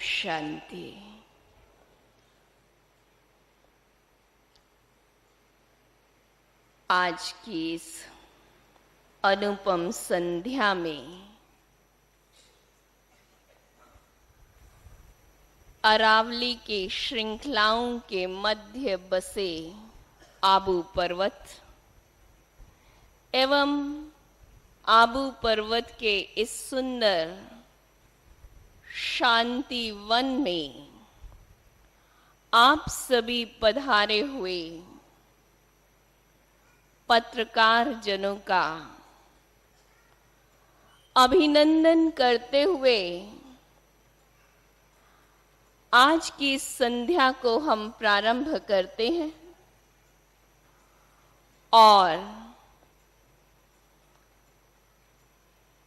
शांति। आज की इस अनुपम संध्या में अरावली के श्रृंखलाओं के मध्य बसे आबू पर्वत एवं आबू पर्वत के इस सुंदर शांति वन में आप सभी पधारे हुए पत्रकार जनों का अभिनंदन करते हुए आज की संध्या को हम प्रारंभ करते हैं और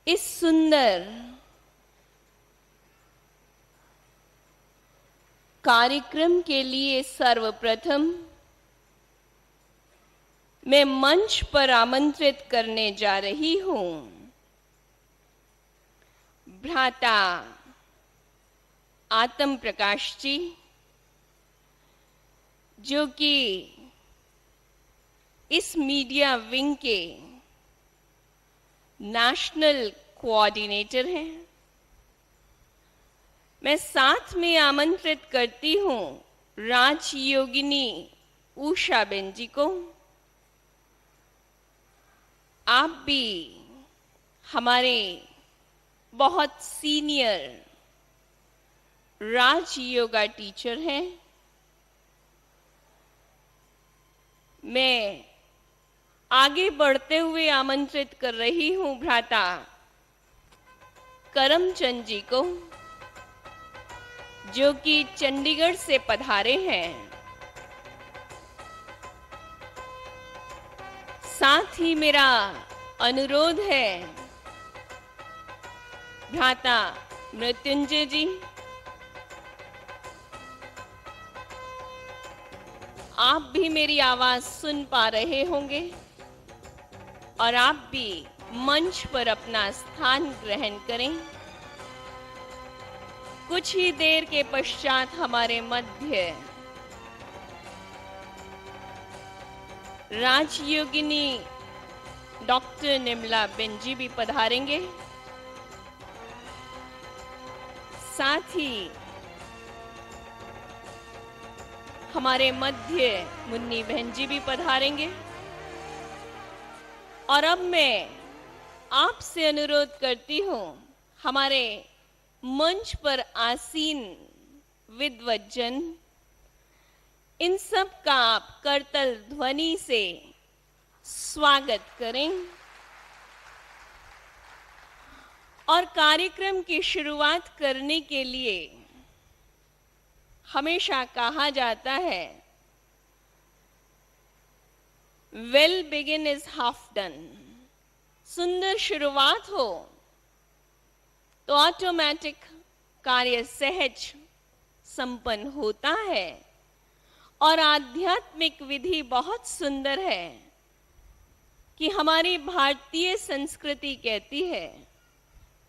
इस सुंदर कार्यक्रम के लिए सर्वप्रथम मैं मंच पर आमंत्रित करने जा रही हूं भ्राता आत्म प्रकाश जी, जो कि इस मीडिया विंग के नेशनल कोऑर्डिनेटर हैं। मैं साथ में आमंत्रित करती हूं राजयोगिनी उषा बेन जी को। आप भी हमारे बहुत सीनियर राज योगा टीचर हैं। मैं आगे बढ़ते हुए आमंत्रित कर रही हूं भ्राता करमचंद जी को, जो कि चंडीगढ़ से पधारे हैं। साथ ही मेरा अनुरोध है भ्राता मृत्युंजय जी, आप भी मेरी आवाज सुन पा रहे होंगे और आप भी मंच पर अपना स्थान ग्रहण करें। कुछ ही देर के पश्चात हमारे मध्य राजयोगिनी डॉक्टर निर्मला बेन जी भी पधारेंगे। साथ ही हमारे मध्य मुन्नी बहन जी भी पधारेंगे। और अब मैं आपसे अनुरोध करती हूं हमारे मंच पर आसीन विद्वज्जन, इन सब का आप करतल ध्वनि से स्वागत करें। और कार्यक्रम की शुरुआत करने के लिए हमेशा कहा जाता है well begin is half done. सुंदर शुरुआत हो तो ऑटोमेटिक कार्य सहज संपन्न होता है। और आध्यात्मिक विधि बहुत सुंदर है कि हमारी भारतीय संस्कृति कहती है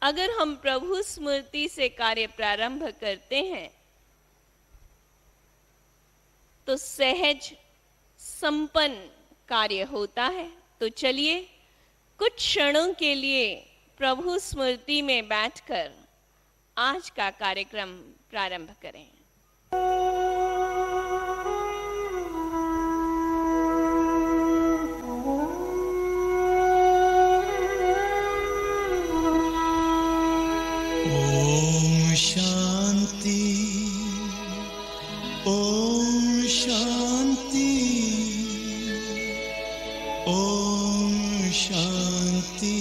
अगर हम प्रभु स्मृति से कार्य प्रारंभ करते हैं तो सहज संपन्न कार्य होता है। तो चलिए कुछ क्षणों के लिए प्रभु स्मृति में बैठकर आज का कार्यक्रम प्रारंभ करें। ओम शांति, ओम शांति, ओम शांति,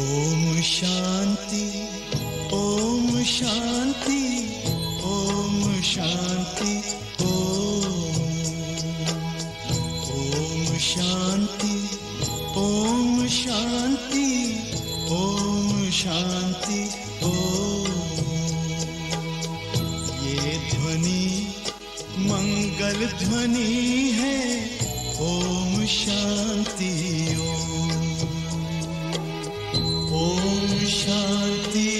ओम शांति, ओम शांति, ओम शांति, ओम शांति, ओम शांति, ओम शांति, ये ध्वनि मंगल ध्वनि है। ओम शांति, ओम शांति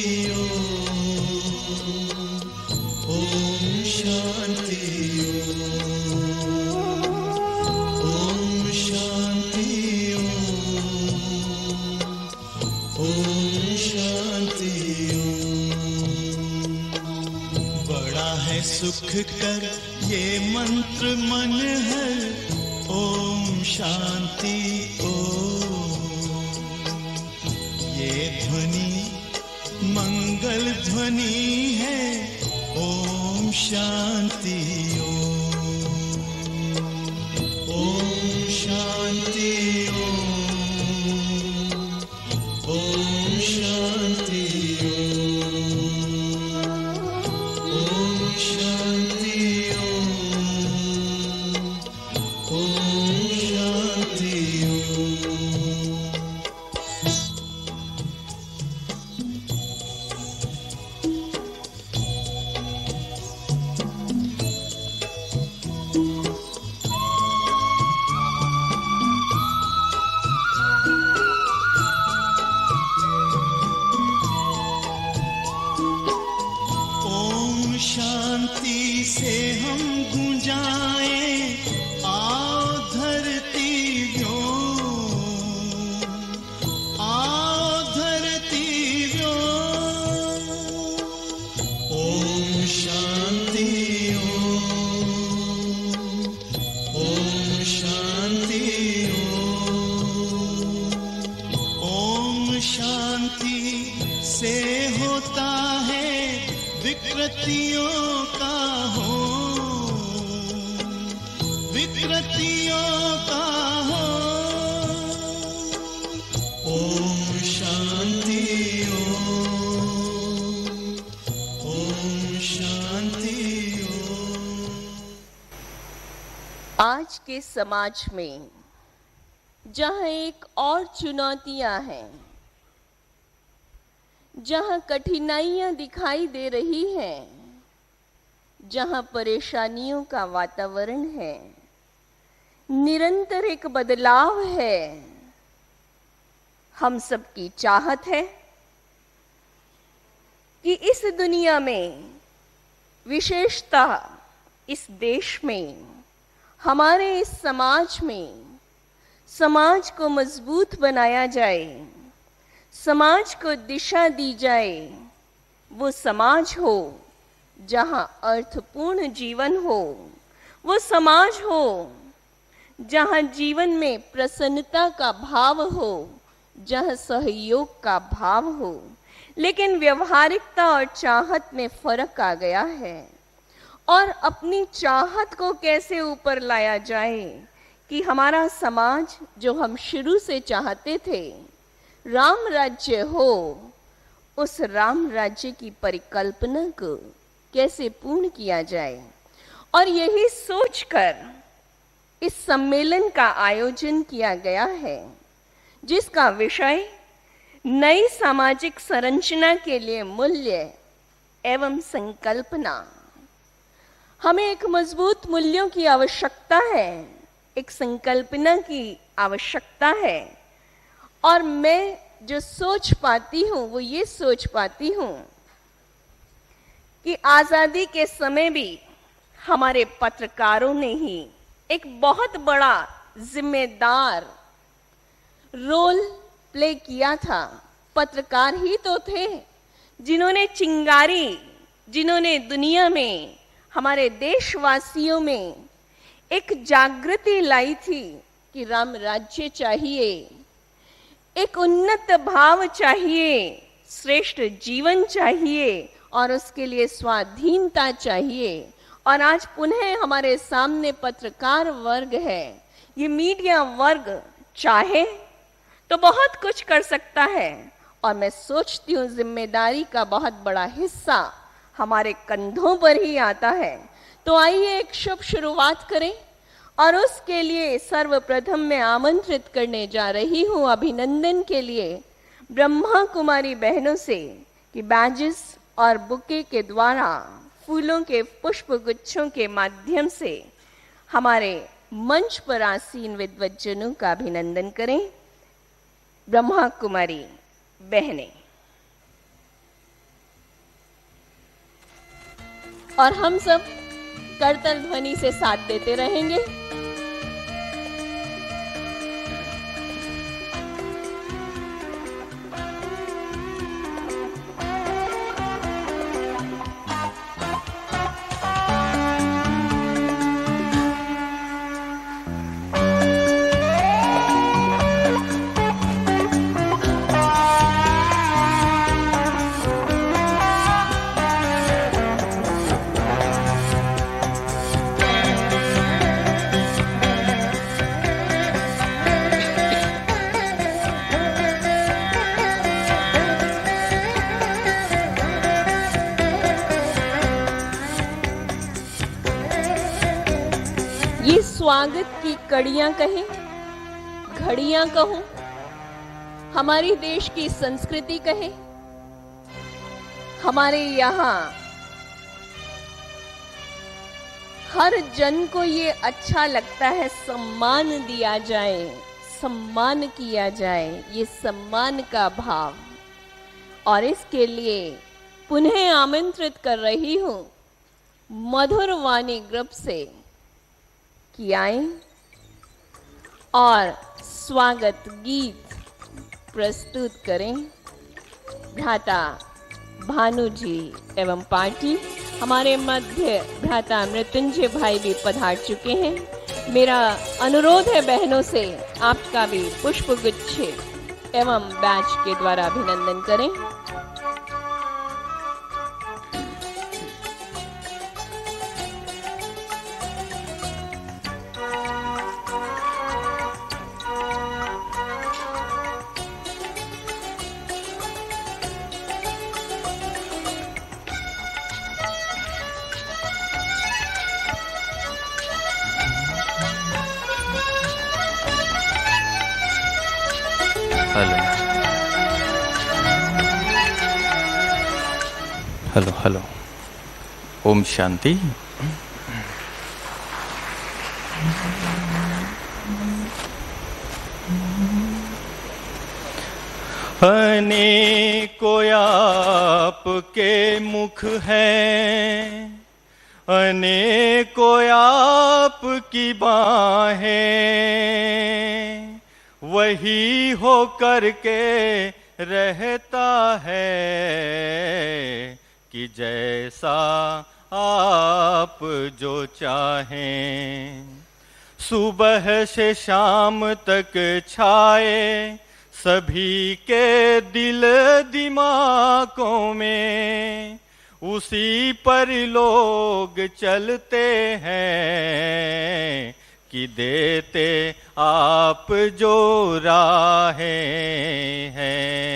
ओम शांति ओम शांति ओम शांति बड़ा है सुख कर ये मंत्र मन है ओम शांति ये ध्वनि मंगल ध्वनि है ओम शांति ओम शांति ओम शांति ओम शांति ओम शांति शांति से हम गूंजाएं आओ धरती व्योम आओ धरती व्योम ओम शांति ओम शांति ओम शांति से होता है विकृतियों का हो विकृतियों का हो ओम शांति ओम शांति आज के समाज में जहां एक और चुनौतियां हैं, जहां कठिनाइयां दिखाई दे रही हैं, जहां परेशानियों का वातावरण है, निरंतर एक बदलाव है, हम सबकी चाहत है कि इस दुनिया में, विशेषतः इस देश में, हमारे इस समाज में, समाज को मजबूत बनाया जाए, समाज को दिशा दी जाए। वो समाज हो जहां अर्थपूर्ण जीवन हो, वो समाज हो जहां जीवन में प्रसन्नता का भाव हो, जहां सहयोग का भाव हो। लेकिन व्यवहारिकता और चाहत में फर्क आ गया है, और अपनी चाहत को कैसे ऊपर लाया जाए कि हमारा समाज जो हम शुरू से चाहते थे, राम राज्य हो, उस राम राज्य की परिकल्पना को कैसे पूर्ण किया जाए। और यही सोचकर इस सम्मेलन का आयोजन किया गया है, जिसका विषय नई सामाजिक संरचना के लिए मूल्य एवं संकल्पना। हमें एक मजबूत मूल्यों की आवश्यकता है, एक संकल्पना की आवश्यकता है। और मैं जो सोच पाती हूँ वो ये सोच पाती हूँ कि आज़ादी के समय भी हमारे पत्रकारों ने ही एक बहुत बड़ा जिम्मेदार रोल प्ले किया था। पत्रकार ही तो थे जिन्होंने चिंगारी, जिन्होंने दुनिया में, हमारे देशवासियों में एक जागृति लाई थी कि राम राज्य चाहिए, एक उन्नत भाव चाहिए, श्रेष्ठ जीवन चाहिए, और उसके लिए स्वाधीनता चाहिए। और आज पुनः हमारे सामने पत्रकार वर्ग है। ये मीडिया वर्ग चाहे तो बहुत कुछ कर सकता है, और मैं सोचती हूँ जिम्मेदारी का बहुत बड़ा हिस्सा हमारे कंधों पर ही आता है। तो आइए एक शुभ शुरुआत करें, और उसके लिए सर्वप्रथम मैं आमंत्रित करने जा रही हूँ अभिनंदन के लिए ब्रह्मा कुमारी बहनों से कि बैजेस और बुके के द्वारा, फूलों के पुष्प गुच्छों के माध्यम से हमारे मंच पर आसीन विद्वज्जनों का अभिनंदन करें। ब्रह्मा कुमारी बहनें। और हम सब करताल ध्वनि से साथ देते रहेंगे। ये स्वागत की कड़ियां कहें, घड़ियां कहूं, हमारी देश की संस्कृति कहें, हमारे यहाँ हर जन को ये अच्छा लगता है सम्मान दिया जाए, सम्मान किया जाए, ये सम्मान का भाव। और इसके लिए पुनः आमंत्रित कर रही हूं मधुर वाणी ग्रुप से कि आएं और स्वागत गीत प्रस्तुत करें। भ्राता भानु जी एवं पार्टी, हमारे मध्य भ्राता मृत्युंजय भाई भी पधार चुके हैं। मेरा अनुरोध है बहनों से, आपका भी पुष्पगुच्छ एवं बैच के द्वारा अभिनंदन करें। Hello hello hello, Om Shanti. अनेको आपके मुख हैं, अनेको आपकी बाहें, वही हो करके रहता है कि जैसा आप जो चाहें। सुबह से शाम तक छाए सभी के दिल दिमागों में, उसी पर लोग चलते हैं कि देते आप जो राहें हैं।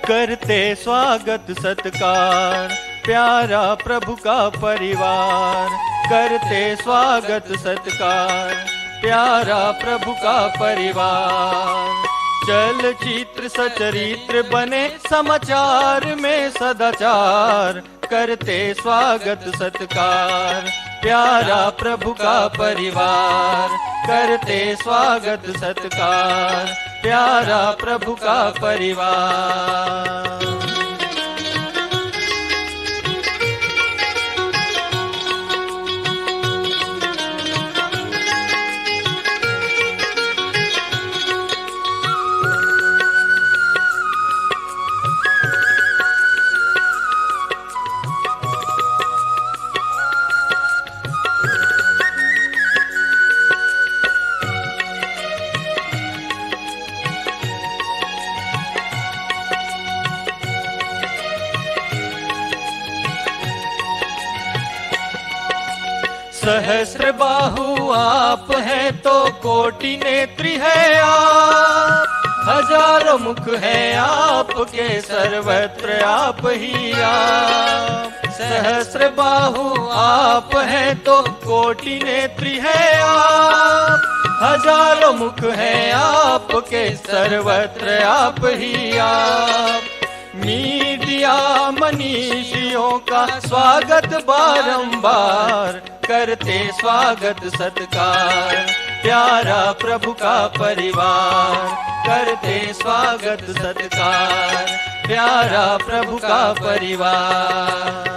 करते स्वागत सत्कार प्यारा प्रभु का परिवार, करते स्वागत सत्कार प्यारा प्रभु का परिवार। चलचित्र सचरित्र बने समाचार में सदाचार, करते स्वागत सत्कार प्यारा प्रभु का परिवार, करते स्वागत सत्कार प्यारा प्रभु का परिवार। सहस्र बाहु आप है तो कोटि नेत्री है आप, हजारों मुख हैं आपके, सर्वत्र आप ही आप। सहस्र बाहु आप हैं तो कोटि नेत्री है आप। हजारों मुख हैं आपके, सर्वत्र आप ही आप। मीडिया मनीषियों का स्वागत बारंबार, करते स्वागत सत्कार प्यारा प्रभु का परिवार। करते स्वागत सत्कार प्यारा प्रभु का परिवार।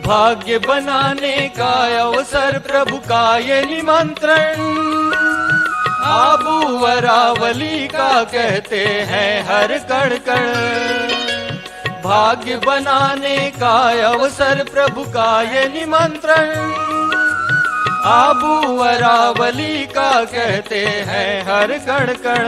भाग्य बनाने का अवसर प्रभु का ये निमंत्रण, आबू वरावली का कहते हैं हर कण कण। भाग्य बनाने का अवसर प्रभु का ये निमंत्रण, आबू वरावली का कहते हैं हर कण कण।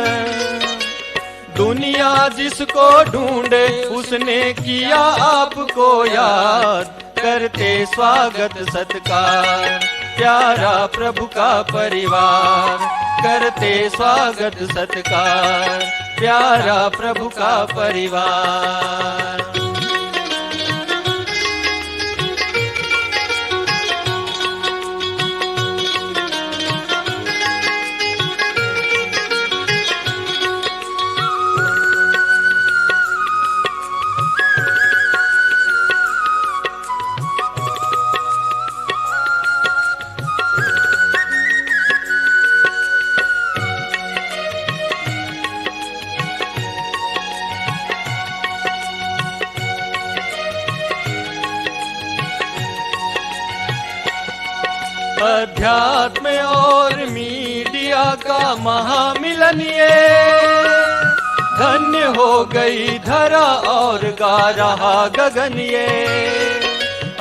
दुनिया जिसको ढूंढे उसने किया आपको याद, करते स्वागत सत्कार प्यारा प्रभु का परिवार। करते स्वागत सत्कार प्यारा प्रभु का परिवार। अध्यात्म और मीडिया का महामिलन ये, धन्य हो गई धरा और गा रहा गगन ये।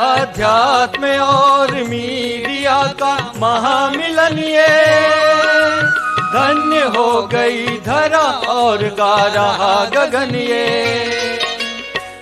अध्यात्म और मीडिया का महामिलन ये, धन्य हो गई धरा और गा रहा गगन ये।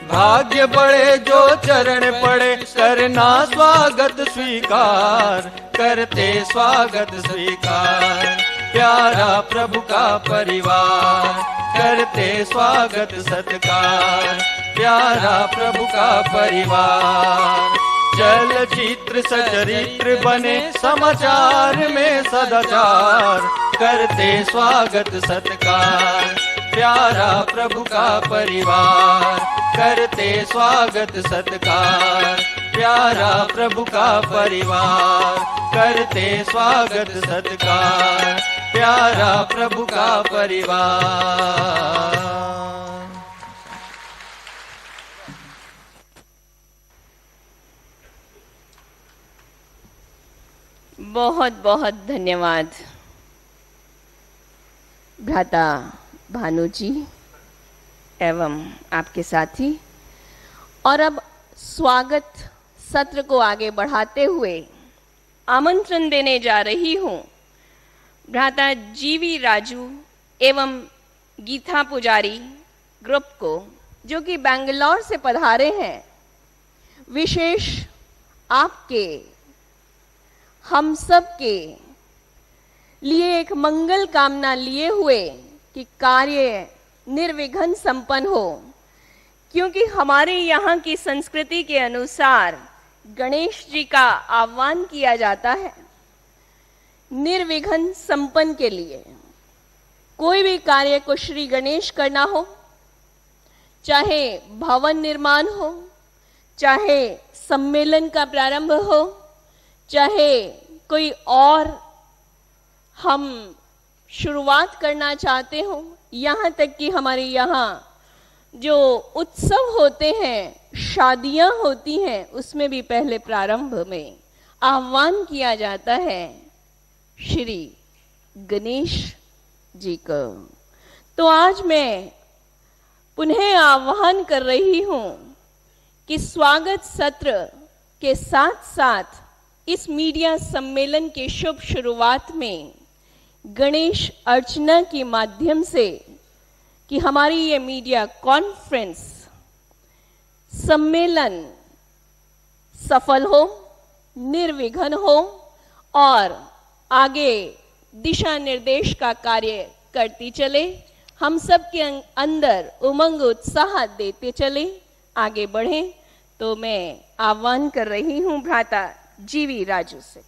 भाग्य बड़े जो चरण पड़े, करना स्वागत स्वीकार। करते स्वागत स्वीकार प्यारा प्रभु का परिवार। करते स्वागत सत्कार प्यारा प्रभु का परिवार। चलचित्र सचरित्र बने समाचार में सदाचार, करते स्वागत सत्कार प्यारा प्रभु का परिवार। करते स्वागत सत्कार प्यारा प्रभु का परिवार। करते स्वागत सत्कार प्यारा प्रभु का परिवार। बहुत बहुत धन्यवाद भ्राता भानु जी एवं आपके साथी। और अब स्वागत सत्र को आगे बढ़ाते हुए आमंत्रण देने जा रही हूँ भ्राता जीवी राजू एवं गीता पुजारी ग्रुप को, जो कि बेंगलोर से पधारे हैं। विशेष आपके हम सब के लिए एक मंगल कामना लिए हुए कि कार्य निर्विघ्न संपन्न हो, क्योंकि हमारे यहाँ की संस्कृति के अनुसार गणेश जी का आह्वान किया जाता है निर्विघ्न संपन्न के लिए। कोई भी कार्य को श्री गणेश करना हो, चाहे भवन निर्माण हो, चाहे सम्मेलन का प्रारंभ हो, चाहे कोई और हम शुरुआत करना चाहते हो, यहाँ तक कि हमारे यहाँ जो उत्सव होते हैं, शादियाँ होती हैं, उसमें भी पहले प्रारंभ में आह्वान किया जाता है श्री गणेश जी को। तो आज मैं पुनः आह्वान कर रही हूं कि स्वागत सत्र के साथ साथ इस मीडिया सम्मेलन के शुभ शुरुआत में गणेश अर्चना के माध्यम से कि हमारी ये मीडिया कॉन्फ्रेंस सम्मेलन सफल हो, निर्विघ्न हो और आगे दिशा निर्देश का कार्य करती चले, हम सब के अंदर उमंग उत्साह देते चले, आगे बढ़े। तो मैं आह्वान कर रही हूं भ्राता जीवी राजू से।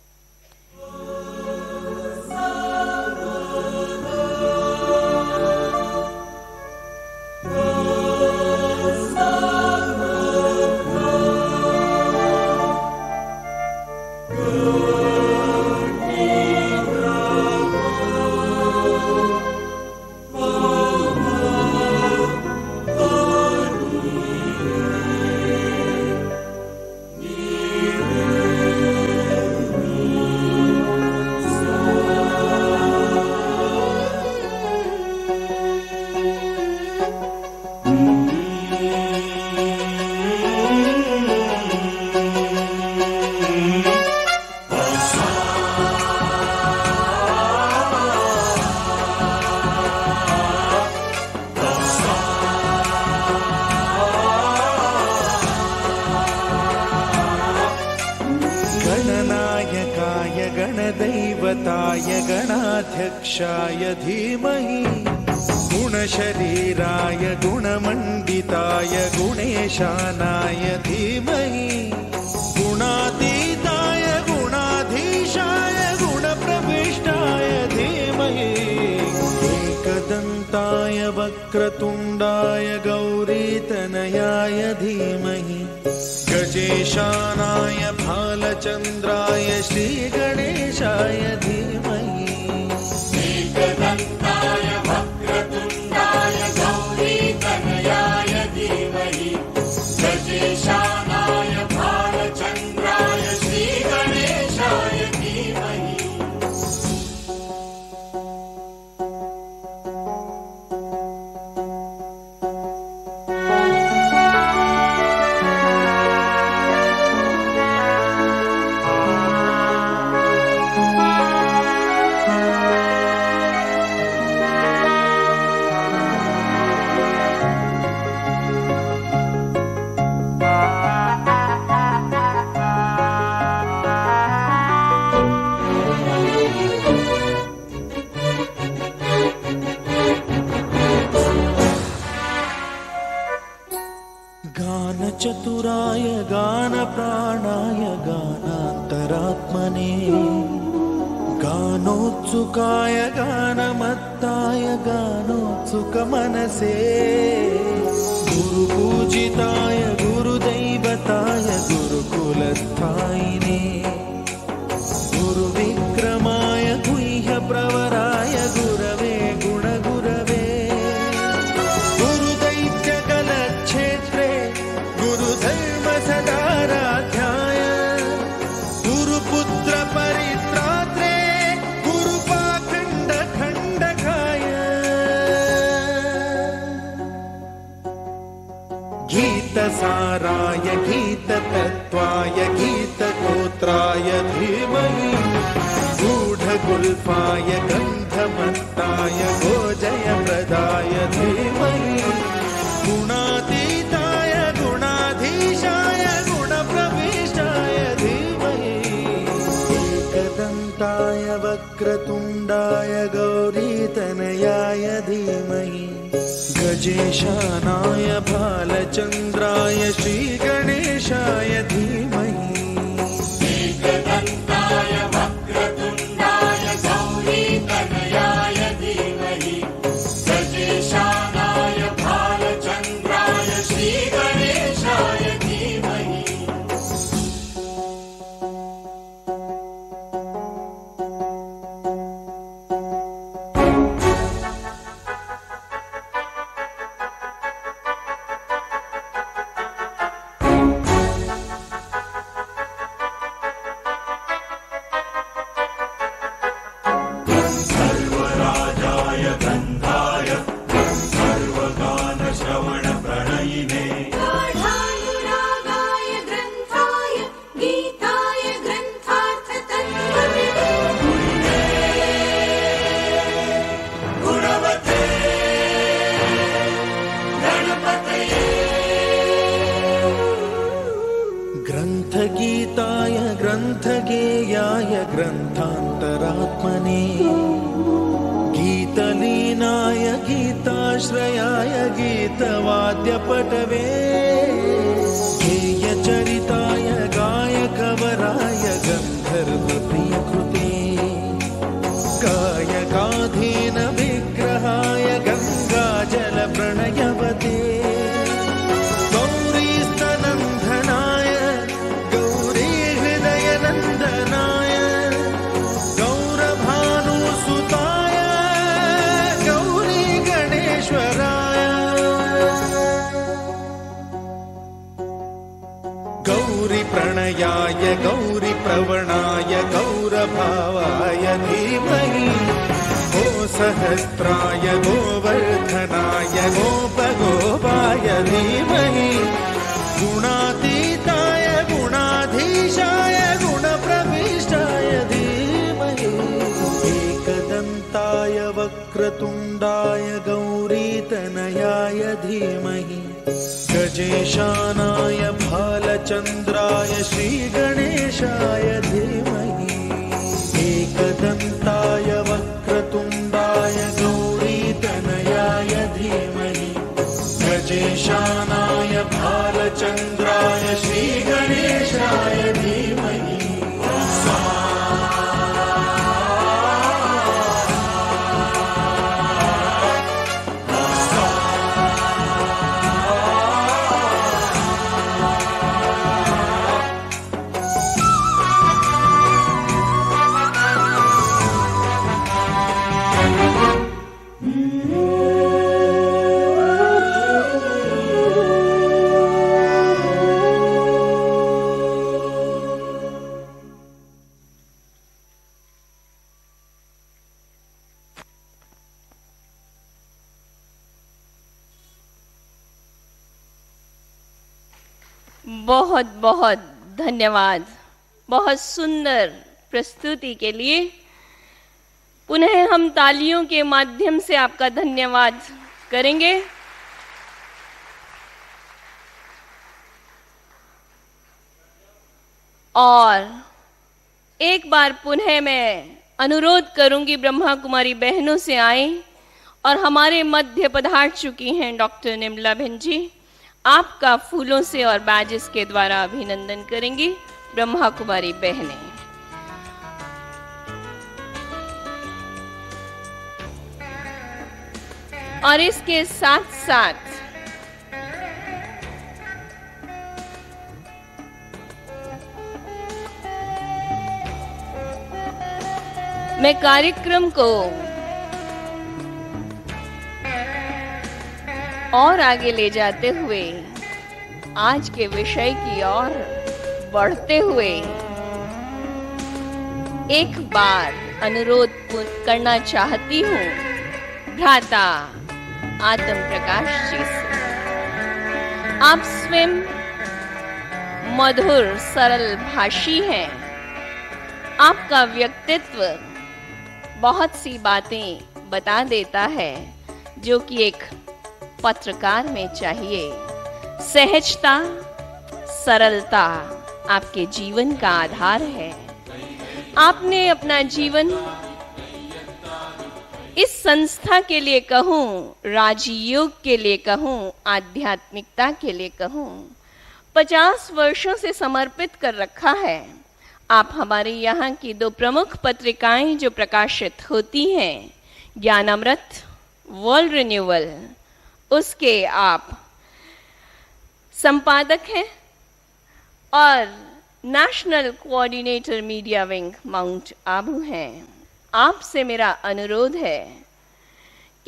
गणदैवताय गणाध्यक्षाय धीमहि गुणशरीराय गुणमण्डिताय गुणेशानाय धीमहि गुणातीताय गुणाधीशाय गुणप्रविष्टाय धीमहि एकदन्ताय वक्रतुण्डाय गौरीतनयाय धीमहि गजेशानाय भालचन्द्राय श्रीगणेशाय धीमहि एकदन्ताय वक्रतुण्डाय गौरीतनयाय धीमहि गजेशानाय भालचन्द्राय श्रीगणेशाय धीमहि। गानचतुराय गानप्राणाय गानान्तरात्मने गानोत्सुकाय गानमत्ताय गानोत्सुकमनसे गुरुपूजिताय गुरुदैवताय गुरुकुलस्थायिने गुरुविक्रमाय गुह्यप्रवराय गुरवे गुणगुरवे गुरुदैत्यकलक्षेत्रे गुरुधर्मसदाराध्याय गुरुपुत्रपरित्रात्रे गुरुपाखण्डखण्डकाय गीतसाराय गीततत्त्वाय गीतगोत्राय धीमहि गूढगुल्फाय गन्धमत्ताय गोजयप्रदाय धीमहि गुणातीताय गुणाधीशाय गुणप्रविष्टाय धीमहि एकदन्ताय वक्रतुण्डाय गौरीतनयाय धीमहि गजेशानाय भालचन्द्राय श्रीगणेशाय धीमहि एकदन्ताय वक्रतुण्डाय गौरीतनयाय धीमहि गजेशानाय भालचन्द्राय श्रीगणेशाय धीमहि। ग्रन्थान्तरात्मने गीतलीनाय गीताश्रयाय गीतवाद्यपटवे गेयचरिताय गायकवराय गन्धर्वप्रियकृते गायकाधीन विग्रहाय गङ्गाजलप्रणयवते गौरीस्तनन्दनाय गौरीहृदयनन्दनाय गौरभानुसुताय गौरीगणेश्वराय गौरीप्रणयाय गौरीप्रवणाय गौरभावाय धीमहि गो सहस्राय गोवर्धनाय गोपगोपाय धीमहि गुणातीताय गुणाधीशाय गुणप्रविष्टाय धीमहि एकदन्ताय वक्रतुण्डाय गौरीतनयाय धीमहि गजेशानाय भालचन्द्राय श्रीगणेशाय धीमहि एकदन्ताय वक्रतुण्डाय गौरीतनयाय धीमहि गजेशानाय भालचन्द्राय श्रीगणेशाय धीमहि बहुत बहुत धन्यवाद। बहुत सुंदर प्रस्तुति के लिए पुनः हम तालियों के माध्यम से आपका धन्यवाद करेंगे। और एक बार पुनः मैं अनुरोध करूंगी ब्रह्मा कुमारी बहनों से आए और हमारे मध्य पधार चुकी हैं डॉक्टर निर्मला बहन जी, आपका फूलों से और बैजेस के द्वारा अभिनंदन करेंगी ब्रह्मा कुमारी बहनें। और इसके साथ साथ मैं कार्यक्रम को और आगे ले जाते हुए आज के विषय की ओर बढ़ते हुए एक बार अनुरोध करना चाहती हूँ भ्राता आत्म प्रकाश जी से। आप स्वयं मधुर सरल भाषी हैं। आपका व्यक्तित्व बहुत सी बातें बता देता है जो कि एक पत्रकार में चाहिए। सहजता, सरलता आपके जीवन का आधार है। आपने अपना जीवन इस संस्था के लिए कहूं, राजयोग के लिए कहूं, आध्यात्मिकता के लिए कहूं, 50 वर्षों से समर्पित कर रखा है। आप हमारे यहाँ की 2 प्रमुख पत्रिकाएं जो प्रकाशित होती हैं, ज्ञानामृत, वर्ल्ड रिन्यूअल, उसके आप संपादक हैं और national coordinator media wing mount Abu हैं। आपसे मेरा अनुरोध है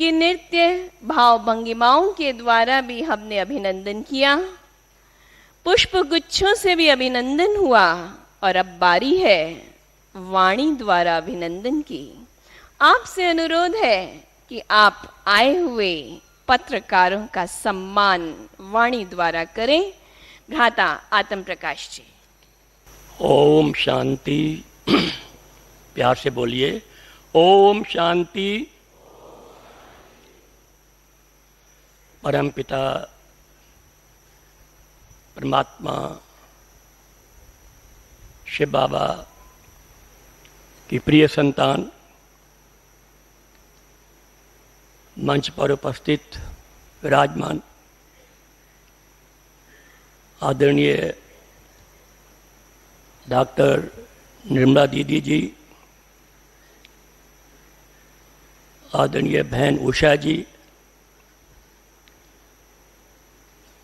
कि नृत्य भाव भंगिमाओं के द्वारा भी हमने अभिनंदन किया, पुष्प गुच्छों से भी अभिनंदन हुआ और अब बारी है वाणी द्वारा अभिनंदन की। आपसे अनुरोध है कि आप आए हुए पत्रकारों का सम्मान वाणी द्वारा करें। भ्राता आत्म प्रकाश जी। ओम शांति। प्यार से बोलिए ओम शांति। परम पिता परमात्मा शिव बाबा कि प्रिय संतान, मंच पर उपस्थित विराजमान आदरणीय डॉक्टर निर्मला दीदी जी, आदरणीय बहन उषा जी,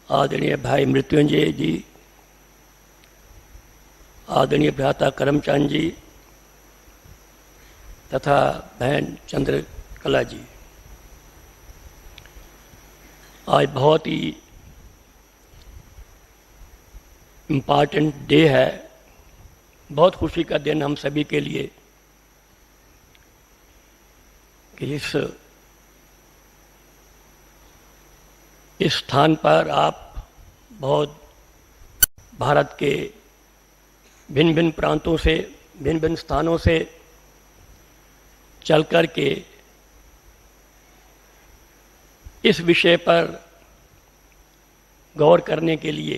आदरणीय भाई मृत्युंजय जी, आदरणीय भ्राता करमचंद जी तथा बहन चंद्रकला जी, आज बहुत ही इम्पॉर्टेंट डे है, बहुत खुशी का दिन हम सभी के लिए कि इस स्थान पर आप बहुत भारत के भिन्न भिन्न प्रांतों से, भिन्न भिन्न स्थानों से चल कर के इस विषय पर गौर करने के लिए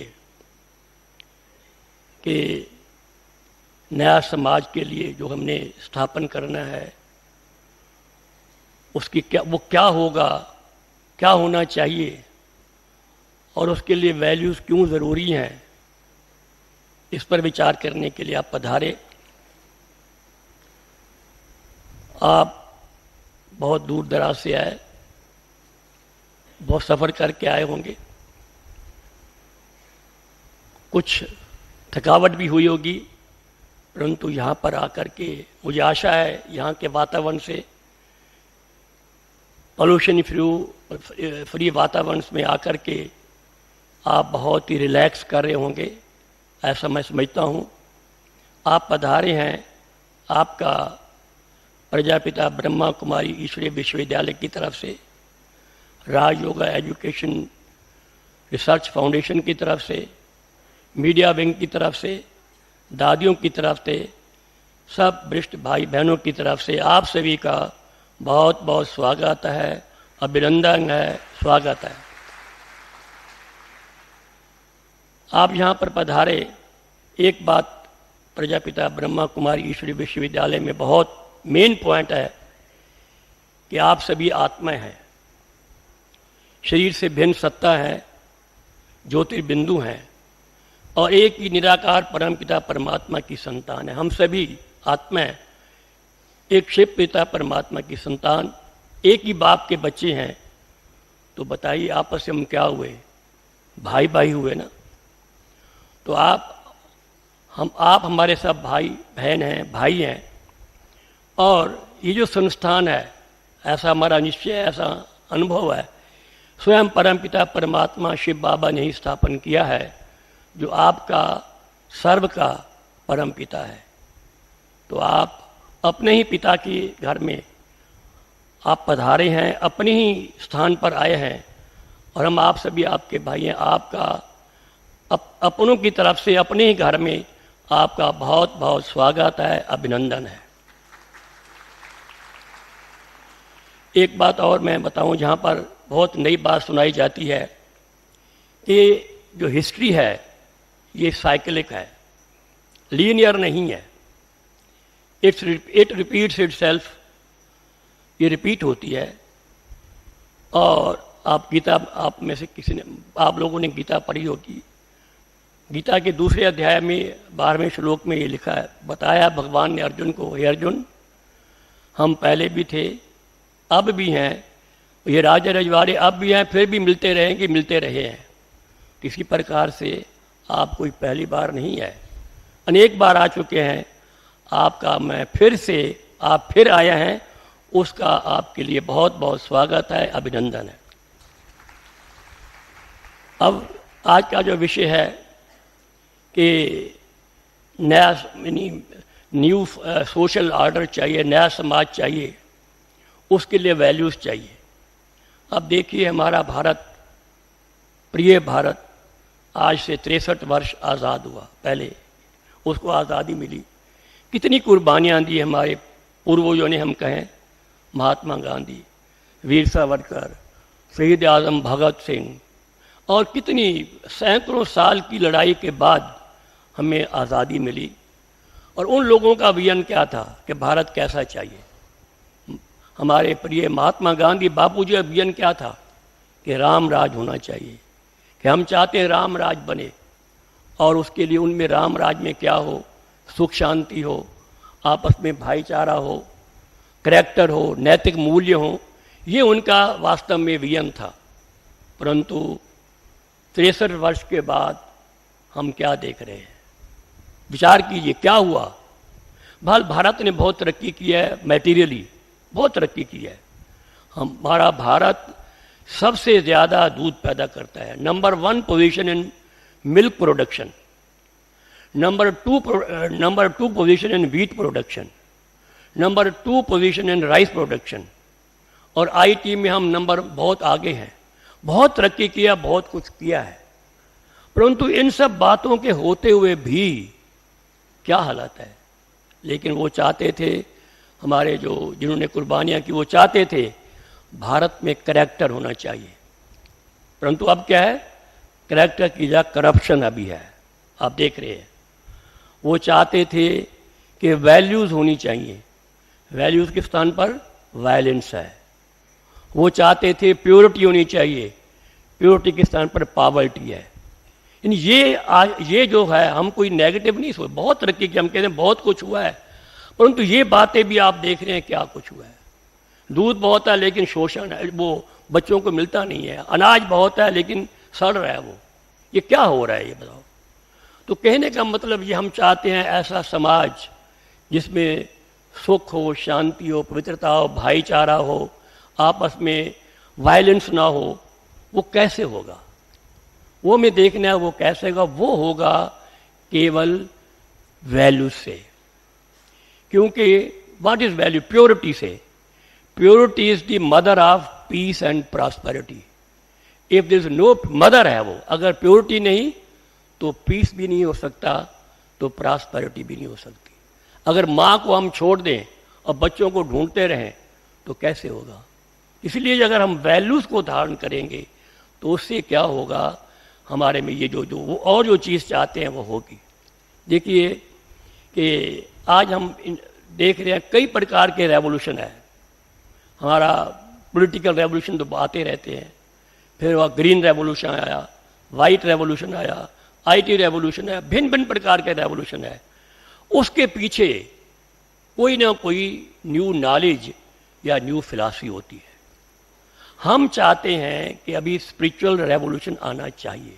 कि नया समाज के लिए जो हमने स्थापन करना है उसकी वो क्या होगा, क्या होना चाहिए और उसके लिए वैल्यूज़ क्यों ज़रूरी हैं, इस पर विचार करने के लिए आप पधारे। आप बहुत दूर दराज से आए, बहुत सफ़र करके आए होंगे, कुछ थकावट भी हुई होगी, परंतु यहाँ पर आकर के मुझे आशा है यहाँ के वातावरण से, पॉल्यूशन फ्री वातावरण में आकर के आप बहुत ही रिलैक्स कर रहे होंगे, ऐसा मैं समझता हूँ। आप पधारे हैं, आपका प्रजापिता ब्रह्मा कुमारी ईश्वरीय विश्वविद्यालय की तरफ से, राज योगा एजुकेशन रिसर्च फाउंडेशन की तरफ से, मीडिया विंग की तरफ से, दादियों की तरफ से, सब वरिष्ठ भाई बहनों की तरफ से आप सभी का बहुत बहुत स्वागत है, अभिनंदन है, स्वागत है। आप यहाँ पर पधारे, एक बात प्रजापिता ब्रह्मा कुमारी ईश्वरीय विश्वविद्यालय में बहुत मेन पॉइंट है कि आप सभी आत्माएं हैं, शरीर से भिन्न सत्ता है, ज्योतिर्बिंदु हैं और एक ही निराकार परमपिता परमात्मा की संतान है। हम सभी आत्माएं एक शिव पिता परमात्मा की संतान, एक ही बाप के बच्चे हैं। तो बताइए आपस में हम क्या हुए, भाई भाई हुए ना। तो आप हमारे सब भाई बहन हैं, भाई हैं। और ये जो संस्थान है, ऐसा हमारा निश्चय, ऐसा अनुभव है, स्वयं परमपिता परमात्मा शिव बाबा ने ही स्थापन किया है, जो आपका सर्व का परमपिता है। तो आप अपने ही पिता के घर में आप पधारे हैं, अपने ही स्थान पर आए हैं और हम आप सभी आपके भाई हैं। आपका अपनों की तरफ से अपने ही घर में आपका बहुत बहुत स्वागत है, अभिनंदन है। एक बात और मैं बताऊं, जहाँ पर बहुत नई बात सुनाई जाती है कि जो हिस्ट्री है ये साइक्लिक है, लीनियर नहीं है। इट रिपीट्स इटसेल्फ, ये रिपीट होती है। और आप में से किसी ने, आप लोगों ने गीता पढ़ी होगी। गीता के दूसरे अध्याय में 12वें श्लोक में ये लिखा है, बताया भगवान ने अर्जुन को, हे अर्जुन, हम पहले भी थे, अब भी हैं, ये राजा रजवाड़े अब भी हैं, फिर भी मिलते रहेंगे, मिलते रहे हैं। किसी प्रकार से आप कोई पहली बार नहीं है, अनेक बार आ चुके हैं। आपका मैं फिर से, आप फिर आए हैं, उसका आपके लिए बहुत बहुत स्वागत है, अभिनंदन है। अब आज का जो विषय है कि नया न्यू सोशल ऑर्डर चाहिए, नया समाज चाहिए, उसके लिए वैल्यूज़ चाहिए। अब देखिए, हमारा भारत, प्रिय भारत, आज से 63 वर्ष आज़ाद हुआ। पहले उसको आज़ादी मिली, कितनी कुर्बानियाँ दी हमारे पूर्वजों ने, हम कहें महात्मा गांधी, वीर सावरकर, शहीद आजम भगत सिंह, और कितनी सैकड़ों साल की लड़ाई के बाद हमें आज़ादी मिली। और उन लोगों का विजन क्या था कि भारत कैसा चाहिए। हमारे प्रिय महात्मा गांधी बापू जी का विजन क्या था कि राम राज होना चाहिए, कि हम चाहते हैं राम राज बने, और उसके लिए उनमें राम राज में क्या हो, सुख शांति हो, आपस में भाईचारा हो, करैक्टर हो, नैतिक मूल्य हो, ये उनका वास्तव में विजन था। परंतु 63 वर्ष के बाद हम क्या देख रहे हैं, विचार कीजिए क्या हुआ। भारत ने बहुत तरक्की की है, मैटीरियली बहुत तरक्की की है। हमारा भारत सबसे ज़्यादा दूध पैदा करता है, number 1 position in milk production, number 2 position in wheat production, number 2 position in rice production, और आईटी में हम नंबर बहुत आगे हैं। बहुत तरक्की किया, बहुत कुछ किया है। परंतु इन सब बातों के होते हुए भी क्या हालत है। लेकिन वो चाहते थे, हमारे जो जिन्होंने कुर्बानियाँ की, वो चाहते थे भारत में करैक्टर होना चाहिए। परंतु अब क्या है, करैक्टर की जगह करप्शन अभी है, आप देख रहे हैं। वो चाहते थे कि वैल्यूज़ होनी चाहिए, वैल्यूज़ के स्थान पर वायलेंस है। वो चाहते थे प्योरिटी होनी चाहिए, प्योरिटी के स्थान पर पॉवर्टी है। ये जो है, हम कोई नेगेटिव नहीं सोच, बहुत तरक्की की, हम कहते हैं बहुत कुछ हुआ है, परंतु ये बातें भी आप देख रहे हैं क्या कुछ हुआ है। दूध बहुत है लेकिन शोषण है, वो बच्चों को मिलता नहीं है। अनाज बहुत है लेकिन सड़ रहा है वो। ये क्या हो रहा है ये बताओ। तो कहने का मतलब ये, हम चाहते हैं ऐसा समाज जिसमें सुख हो, शांति हो, पवित्रता हो, भाईचारा हो, आपस में वायलेंस ना हो। वो कैसे होगा, वो हमें देखना है। वो कैसे होगा, वो होगा केवल वैल्यू से। क्योंकि व्हाट इज वैल्यू, प्योरिटी से। Purity is the mother of peace and prosperity. If this no mother है वो, अगर प्योरिटी नहीं तो पीस भी नहीं हो सकता, तो प्रॉस्पेरिटी भी नहीं हो सकती। अगर माँ को हम छोड़ दें और बच्चों को ढूंढते रहें तो कैसे होगा। इसलिए अगर हम वैल्यूज़ को धारण करेंगे तो उससे क्या होगा, हमारे में ये जो वो और जो चीज़ चाहते हैं वो होगी। देखिए कि आज हम देख रहे हैं कई प्रकार के रेवोल्यूशन है। हमारा पॉलिटिकल रेवोल्यूशन तो आते रहते हैं, फिर वह ग्रीन रेवोल्यूशन आया, वाइट रेवोल्यूशन आया, आईटी रेवोल्यूशन है, भिन्न भिन्न प्रकार के रेवोल्यूशन है। उसके पीछे कोई ना कोई न्यू नॉलेज या न्यू फिलॉसफी होती है। हम चाहते हैं कि अभी स्पिरिचुअल रेवोल्यूशन आना चाहिए।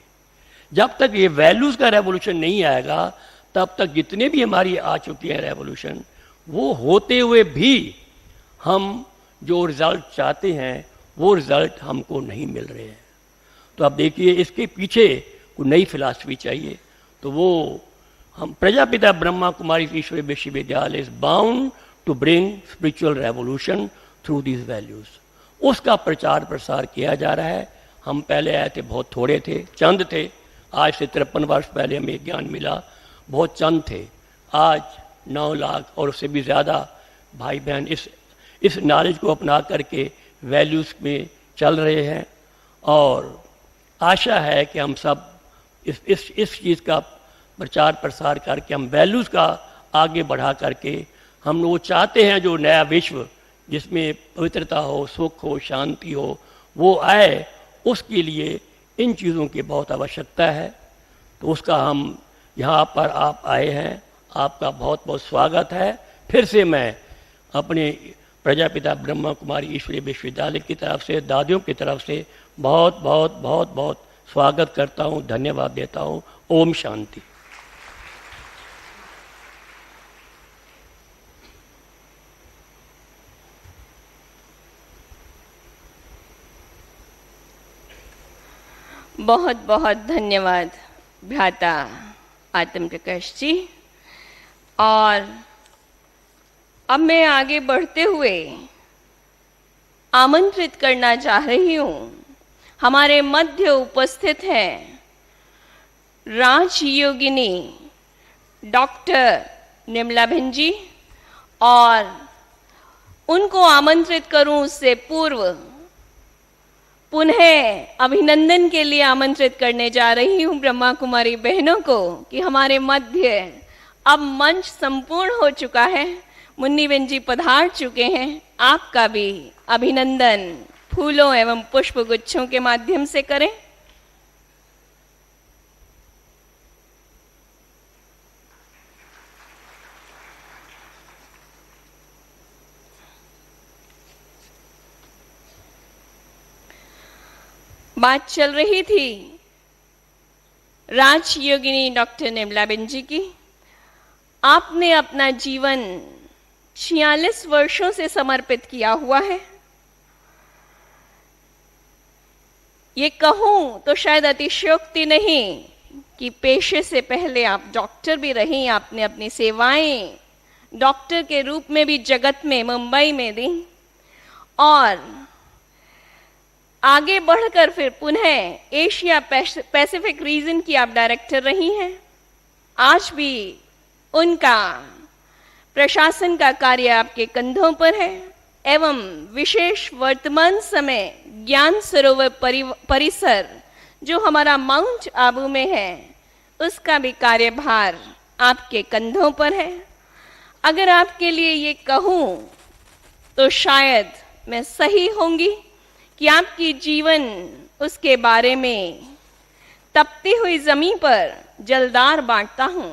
जब तक ये वैल्यूज़ का रेवोल्यूशन नहीं आएगा तब तक जितने भी हमारी आ चुकी हैं रेवोल्यूशन, वो होते हुए भी हम जो रिज़ल्ट चाहते हैं वो रिज़ल्ट हमको नहीं मिल रहे हैं। तो अब देखिए इसके पीछे कोई नई फिलॉसफी चाहिए। तो वो हम Prajapita Brahma Kumari Ishwari Vishwavidyalaya is bound to bring spiritual revolution through these values. उसका प्रचार प्रसार किया जा रहा है। हम पहले आए थे, बहुत थोड़े थे, चंद थे। आज से 53 वर्ष पहले हमें ज्ञान मिला, बहुत चंद थे। आज 9 लाख और उससे भी ज़्यादा भाई बहन इस नॉलेज को अपना करके वैल्यूज़ में चल रहे हैं। और आशा है कि हम सब इस चीज़ का प्रचार प्रसार करके हम वैल्यूज़ का आगे बढ़ा करके हम वो चाहते हैं जो नया विश्व जिसमें पवित्रता हो, सुख हो, शांति हो, वो आए। उसके लिए इन चीज़ों की बहुत आवश्यकता है। तो उसका हम यहाँ पर आप आए हैं, आपका बहुत बहुत स्वागत है। फिर से मैं अपने प्रजापिता ब्रह्मा कुमारी ईश्वरीय विश्वविद्यालय की तरफ से, दादियों की तरफ से बहुत बहुत बहुत बहुत स्वागत करता हूँ, धन्यवाद देता हूँ। ओम शांति। बहुत बहुत धन्यवाद भ्राता आत्म प्रकाश जी। और अब मैं आगे बढ़ते हुए आमंत्रित करना चाह रही हूँ, हमारे मध्य उपस्थित हैं राजयोगिनी डॉक्टर निर्मला बहन जी, और उनको आमंत्रित करूं उससे पूर्व पुनः अभिनंदन के लिए आमंत्रित करने जा रही हूं ब्रह्मा कुमारी बहनों को कि हमारे मध्य अब मंच संपूर्ण हो चुका है, मुन्नीबेन जी पधार चुके हैं। आपका भी अभिनंदन फूलों एवं पुष्प गुच्छों के माध्यम से करें। बात चल रही थी राजयोगिनी डॉक्टर निर्मलाबेन जी की। आपने अपना जीवन 46 वर्षों से समर्पित किया हुआ है। ये कहूं तो शायद अतिशयोक्ति नहीं कि पेशे से पहले आप डॉक्टर भी रहीं। आपने अपनी सेवाएं डॉक्टर के रूप में भी जगत में, मुंबई में दी और आगे बढ़कर फिर पुनः एशिया पैसिफिक रीजन की आप डायरेक्टर रही हैं। आज भी उनका प्रशासन का कार्य आपके कंधों पर है एवं विशेष वर्तमान समय ज्ञान सरोवर परिसर जो हमारा माउंट आबू में है, उसका भी कार्यभार आपके कंधों पर है। अगर आपके लिए ये कहूं तो शायद मैं सही होंगी कि आपकी जीवन उसके बारे में तपती हुई जमीन पर जलदार बांटता हूं,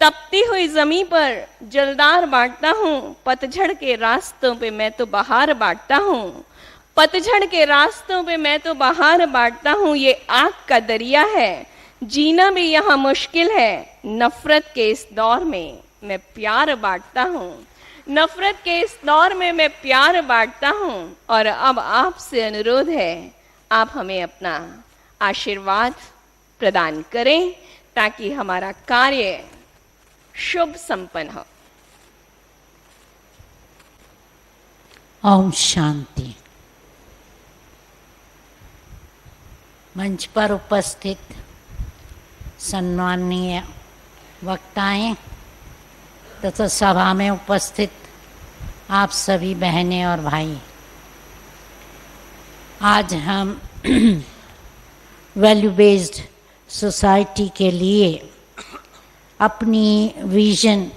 तपती हुई जमीन पर जलदार बांटता हूं। पतझड़ के रास्तों पे मैं तो बहार बांटता हूं, पतझड़ के रास्तों पे मैं तो बहार बांटता हूं। ये आग का दरिया है, जीना भी यहाँ मुश्किल है। नफरत के इस दौर में मैं प्यार बांटता हूं, नफरत के इस दौर में मैं प्यार बांटता हूं। और अब आपसे अनुरोध है, आप हमें अपना आशीर्वाद प्रदान करें ताकि हमारा कार्य शुभ संपन्न हो। ओम शांति। मंच पर उपस्थित सम्माननीय वक्ताएं तथा सभा में उपस्थित आप सभी बहनें और भाई, आज हम वैल्यू बेस्ड सोसाइटी के लिए अपनी विजन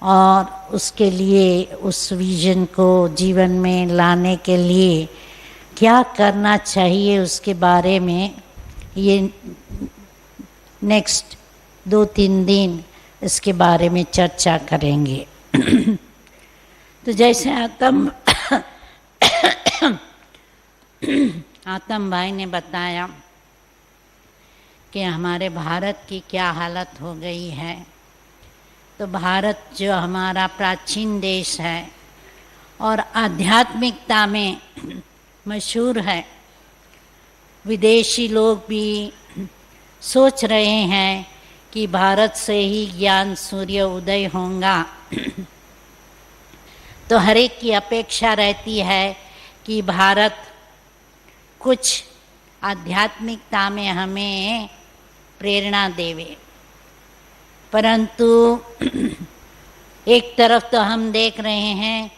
और उसके लिए उस विजन को जीवन में लाने के लिए क्या करना चाहिए उसके बारे में ये नेक्स्ट 2-3 दिन इसके बारे में चर्चा करेंगे। तो जैसे आतम भाई ने बताया कि हमारे भारत की क्या हालत हो गई है, तो भारत जो हमारा प्राचीन देश है और आध्यात्मिकता में मशहूर है, विदेशी लोग भी सोच रहे हैं कि भारत से ही ज्ञान सूर्य उदय होगा। तो हर एक की अपेक्षा रहती है कि भारत कुछ आध्यात्मिकता में हमें प्रेरणा देवे, परंतु एक तरफ तो हम देख रहे हैं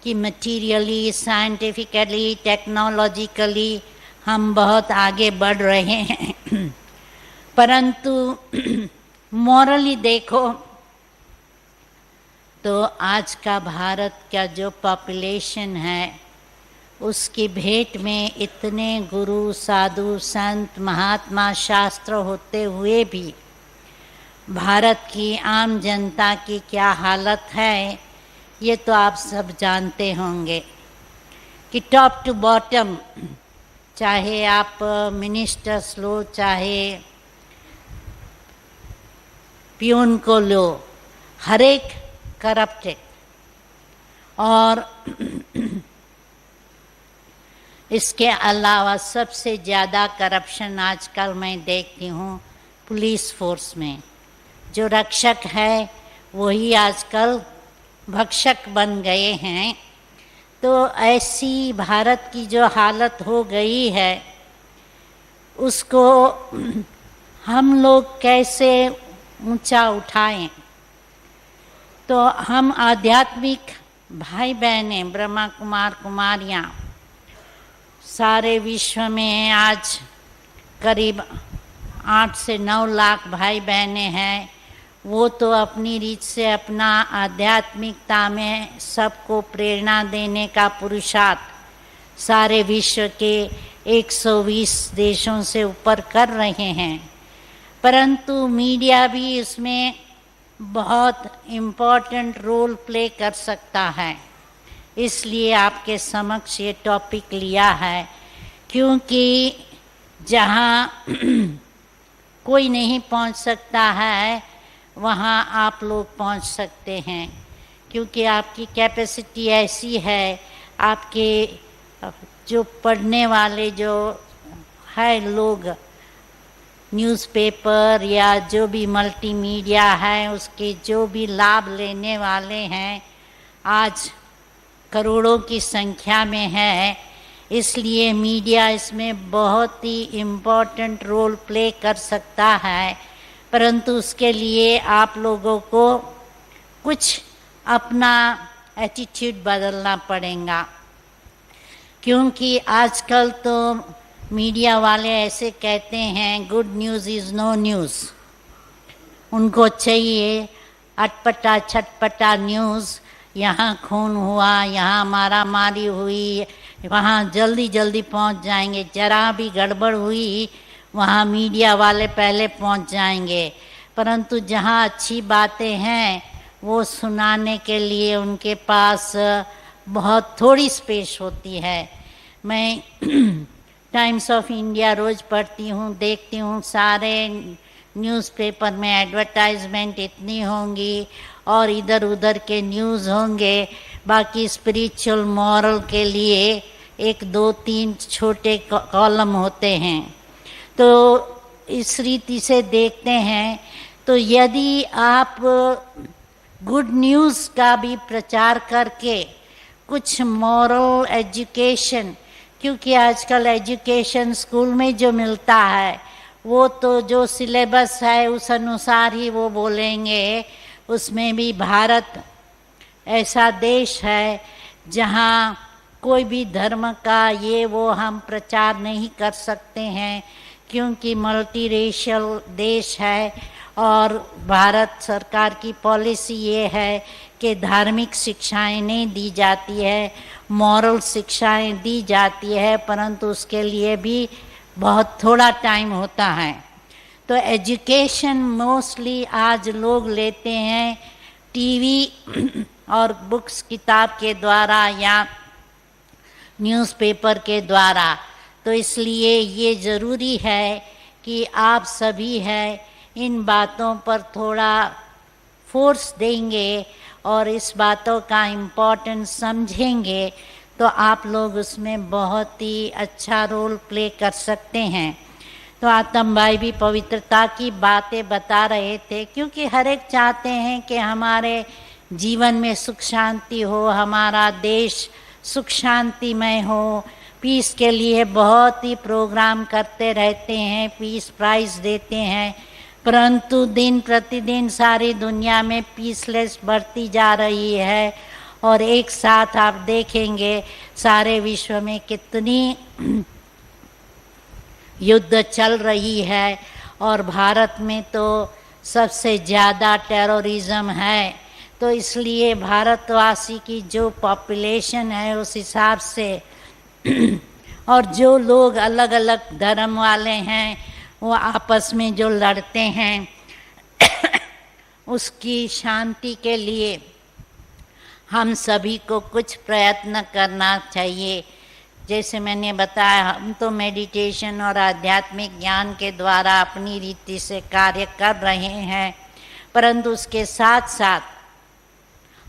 कि मटीरियली, साइंटिफिकली, टेक्नोलॉजिकली हम बहुत आगे बढ़ रहे हैं, परंतु मॉरली देखो तो आज का भारत का जो पॉपुलेशन है उसकी भेंट में इतने गुरु, साधु, संत, महात्मा, शास्त्र होते हुए भी भारत की आम जनता की क्या हालत है ये तो आप सब जानते होंगे कि टॉप टू बॉटम, चाहे आप मिनिस्टर्स लो, चाहे प्यून को लो, हर एक करप्टेड। और इसके अलावा सबसे ज़्यादा करप्शन आजकल मैं देखती हूँ पुलिस फोर्स में। जो रक्षक है वही आजकल भक्षक बन गए हैं। तो ऐसी भारत की जो हालत हो गई है उसको हम लोग कैसे ऊंचा उठाएं। तो हम आध्यात्मिक भाई बहनें, ब्रह्मा कुमार कुमारियाँ, सारे विश्व में आज करीब 8 से 9 लाख भाई बहनें हैं वो तो अपनी रीत से अपना आध्यात्मिकता में सबको प्रेरणा देने का पुरुषार्थ सारे विश्व के 120 देशों से ऊपर कर रहे हैं, परंतु मीडिया भी इसमें बहुत इम्पोर्टेंट रोल प्ले कर सकता है। इसलिए आपके समक्ष ये टॉपिक लिया है, क्योंकि जहाँ कोई नहीं पहुँच सकता है वहाँ आप लोग पहुँच सकते हैं, क्योंकि आपकी कैपेसिटी ऐसी है। आपके जो पढ़ने वाले जो है लोग, न्यूज़पेपर या जो भी मल्टीमीडिया है उसके जो भी लाभ लेने वाले हैं आज करोड़ों की संख्या में है। इसलिए मीडिया इसमें बहुत ही इम्पोर्टेंट रोल प्ले कर सकता है, परंतु उसके लिए आप लोगों को कुछ अपना एटीट्यूड बदलना पड़ेगा, क्योंकि आजकल तो मीडिया वाले ऐसे कहते हैं good news is no news. उनको चाहिए अटपटा छटपटा न्यूज़, यहाँ खून हुआ, यहाँ मारामारी हुई, वहाँ जल्दी जल्दी पहुँच जाएंगे। जरा भी गड़बड़ हुई वहाँ मीडिया वाले पहले पहुँच जाएंगे, परंतु जहाँ अच्छी बातें हैं वो सुनाने के लिए उनके पास बहुत थोड़ी स्पेस होती है। मैं टाइम्स ऑफ इंडिया रोज़ पढ़ती हूँ, देखती हूँ, सारे न्यूज़पेपर में एडवर्टाइजमेंट इतनी होंगी और इधर उधर के न्यूज़ होंगे। बाकी स्पिरिचुअल मॉरल के लिए 1, 2, 3 छोटे कॉलम होते हैं। तो इस रीति से देखते हैं तो यदि आप गुड न्यूज़ का भी प्रचार करके कुछ मॉरल एजुकेशन, क्योंकि आजकल एजुकेशन स्कूल में जो मिलता है वो तो जो सिलेबस है उस अनुसार ही वो बोलेंगे। उसमें भी भारत ऐसा देश है जहाँ कोई भी धर्म का ये वो हम प्रचार नहीं कर सकते हैं, क्योंकि मल्टीरेशियल देश है और भारत सरकार की पॉलिसी ये है कि धार्मिक शिक्षाएं नहीं दी जाती है, मॉरल शिक्षाएं दी जाती है, परंतु उसके लिए भी बहुत थोड़ा टाइम होता है। तो एजुकेशन मोस्टली आज लोग लेते हैं टीवी और बुक्स किताब के द्वारा या न्यूज़पेपर के द्वारा। तो इसलिए ये ज़रूरी है कि आप सभी हैं इन बातों पर थोड़ा फोर्स देंगे और इस बातों का इम्पोर्टेंस समझेंगे तो आप लोग उसमें बहुत ही अच्छा रोल प्ले कर सकते हैं। तो आतम भाई भी पवित्रता की बातें बता रहे थे, क्योंकि हर एक चाहते हैं कि हमारे जीवन में सुख शांति हो, हमारा देश सुख शांतिमय हो। पीस के लिए बहुत ही प्रोग्राम करते रहते हैं, पीस प्राइज देते हैं, परंतु दिन प्रतिदिन सारी दुनिया में पीसलेस बढ़ती जा रही है। और एक साथ आप देखेंगे सारे विश्व में कितनी युद्ध चल रही है और भारत में तो सबसे ज़्यादा टेररिज्म है। तो इसलिए भारतवासी की जो पॉपुलेशन है उस हिसाब से और जो लोग अलग अलग धर्म वाले हैं वो आपस में जो लड़ते हैं उसकी शांति के लिए हम सभी को कुछ प्रयत्न करना चाहिए। जैसे मैंने बताया, हम तो मेडिटेशन और आध्यात्मिक ज्ञान के द्वारा अपनी रीति से कार्य कर रहे हैं, परंतु उसके साथ साथ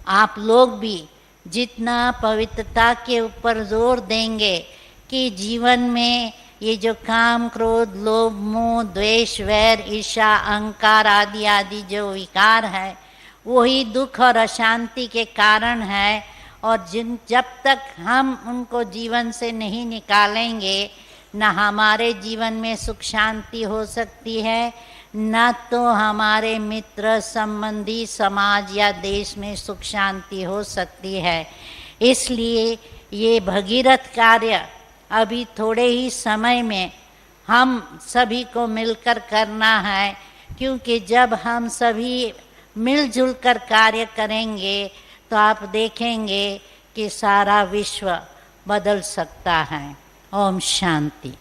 आप लोग भी जितना पवित्रता के ऊपर जोर देंगे कि जीवन में ये जो काम, क्रोध, लोभ, मोह, द्वेष, वैर, ईर्ष्या, अहंकार आदि आदि जो विकार है वही दुख और अशांति के कारण है। और जब तक हम उनको जीवन से नहीं निकालेंगे, न हमारे जीवन में सुख शांति हो सकती है, न तो हमारे मित्र, संबंधी, समाज या देश में सुख शांति हो सकती है। इसलिए ये भगीरथ कार्य अभी थोड़े ही समय में हम सभी को मिलकर करना है, क्योंकि जब हम सभी मिलजुल कर कार्य करेंगे तो आप देखेंगे कि सारा विश्व बदल सकता है। ओम शांति।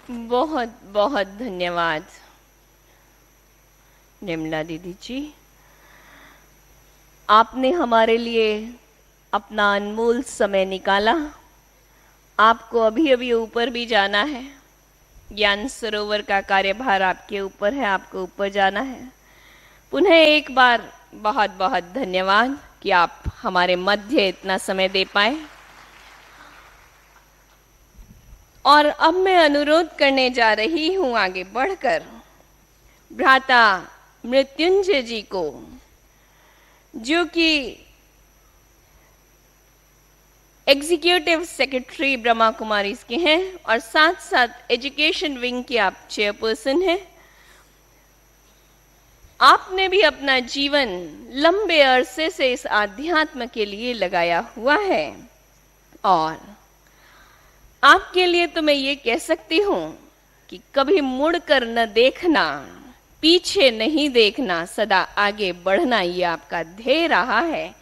बहुत बहुत धन्यवाद निर्मला दीदी जी, आपने हमारे लिए अपना अनमोल समय निकाला। आपको अभी अभी ऊपर भी जाना है, ज्ञान सरोवर का कार्यभार आपके ऊपर है, आपको ऊपर जाना है। पुनः एक बार बहुत बहुत धन्यवाद कि आप हमारे मध्य इतना समय दे पाए। और अब मैं अनुरोध करने जा रही हूं आगे बढ़कर भ्राता मृत्युंजय जी को, जो कि एग्जीक्यूटिव सेक्रेटरी ब्रह्मा कुमारीज के हैं और साथ साथ एजुकेशन विंग के आप चेयरपर्सन हैं। आपने भी अपना जीवन लंबे अरसे से इस आध्यात्म के लिए लगाया हुआ है और आपके लिए तो मैं ये कह सकती हूं कि कभी मुड़कर न देखना, पीछे नहीं देखना, सदा आगे बढ़ना, ये आपका ध्येय रहा है।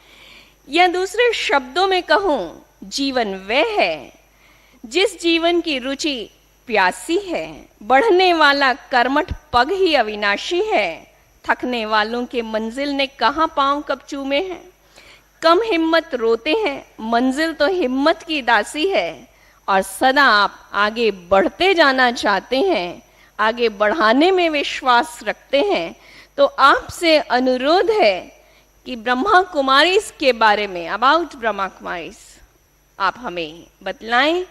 या दूसरे शब्दों में कहूं, जीवन वह है जिस जीवन की रुचि प्यासी है, बढ़ने वाला कर्मठ पग ही अविनाशी है, थकने वालों के मंजिल ने कहां पांव कब चूमे हैं, कम हिम्मत रोते हैं, मंजिल तो हिम्मत की दासी है। और सदा आप आगे बढ़ते जाना चाहते हैं, आगे बढ़ाने में विश्वास रखते हैं, तो आपसे अनुरोध है कि ब्रह्मा कुमारीज के बारे में, अबाउट ब्रह्मा कुमारीज, आप हमें बतलाएं।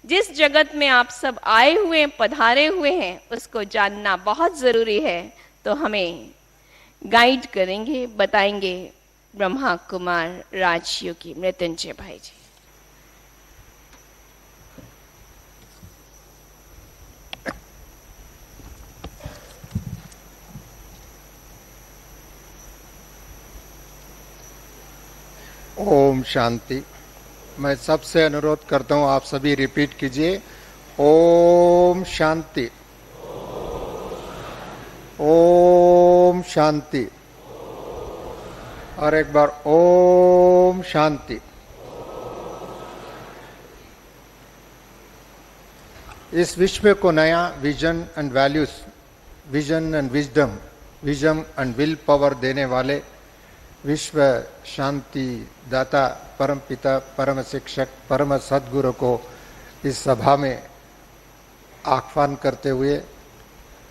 जिस जगत में आप सब आए हुए, पधारे हुए हैं, उसको जानना बहुत जरूरी है, तो हमें गाइड करेंगे, बताएंगे ब्रह्मा कुमार राजयोगी मृत्युंजय भाई जी। ओम शांति। मैं सबसे अनुरोध करता हूं, आप सभी रिपीट कीजिए, ओम शांति, ओम शांति, और एक बार ओम शांति। इस विश्व को नया vision and values, vision and wisdom, vision and will power देने वाले विश्व शांति दाता परम पिता, परम शिक्षक, परम सद्गुरु को इस सभा में आह्वान करते हुए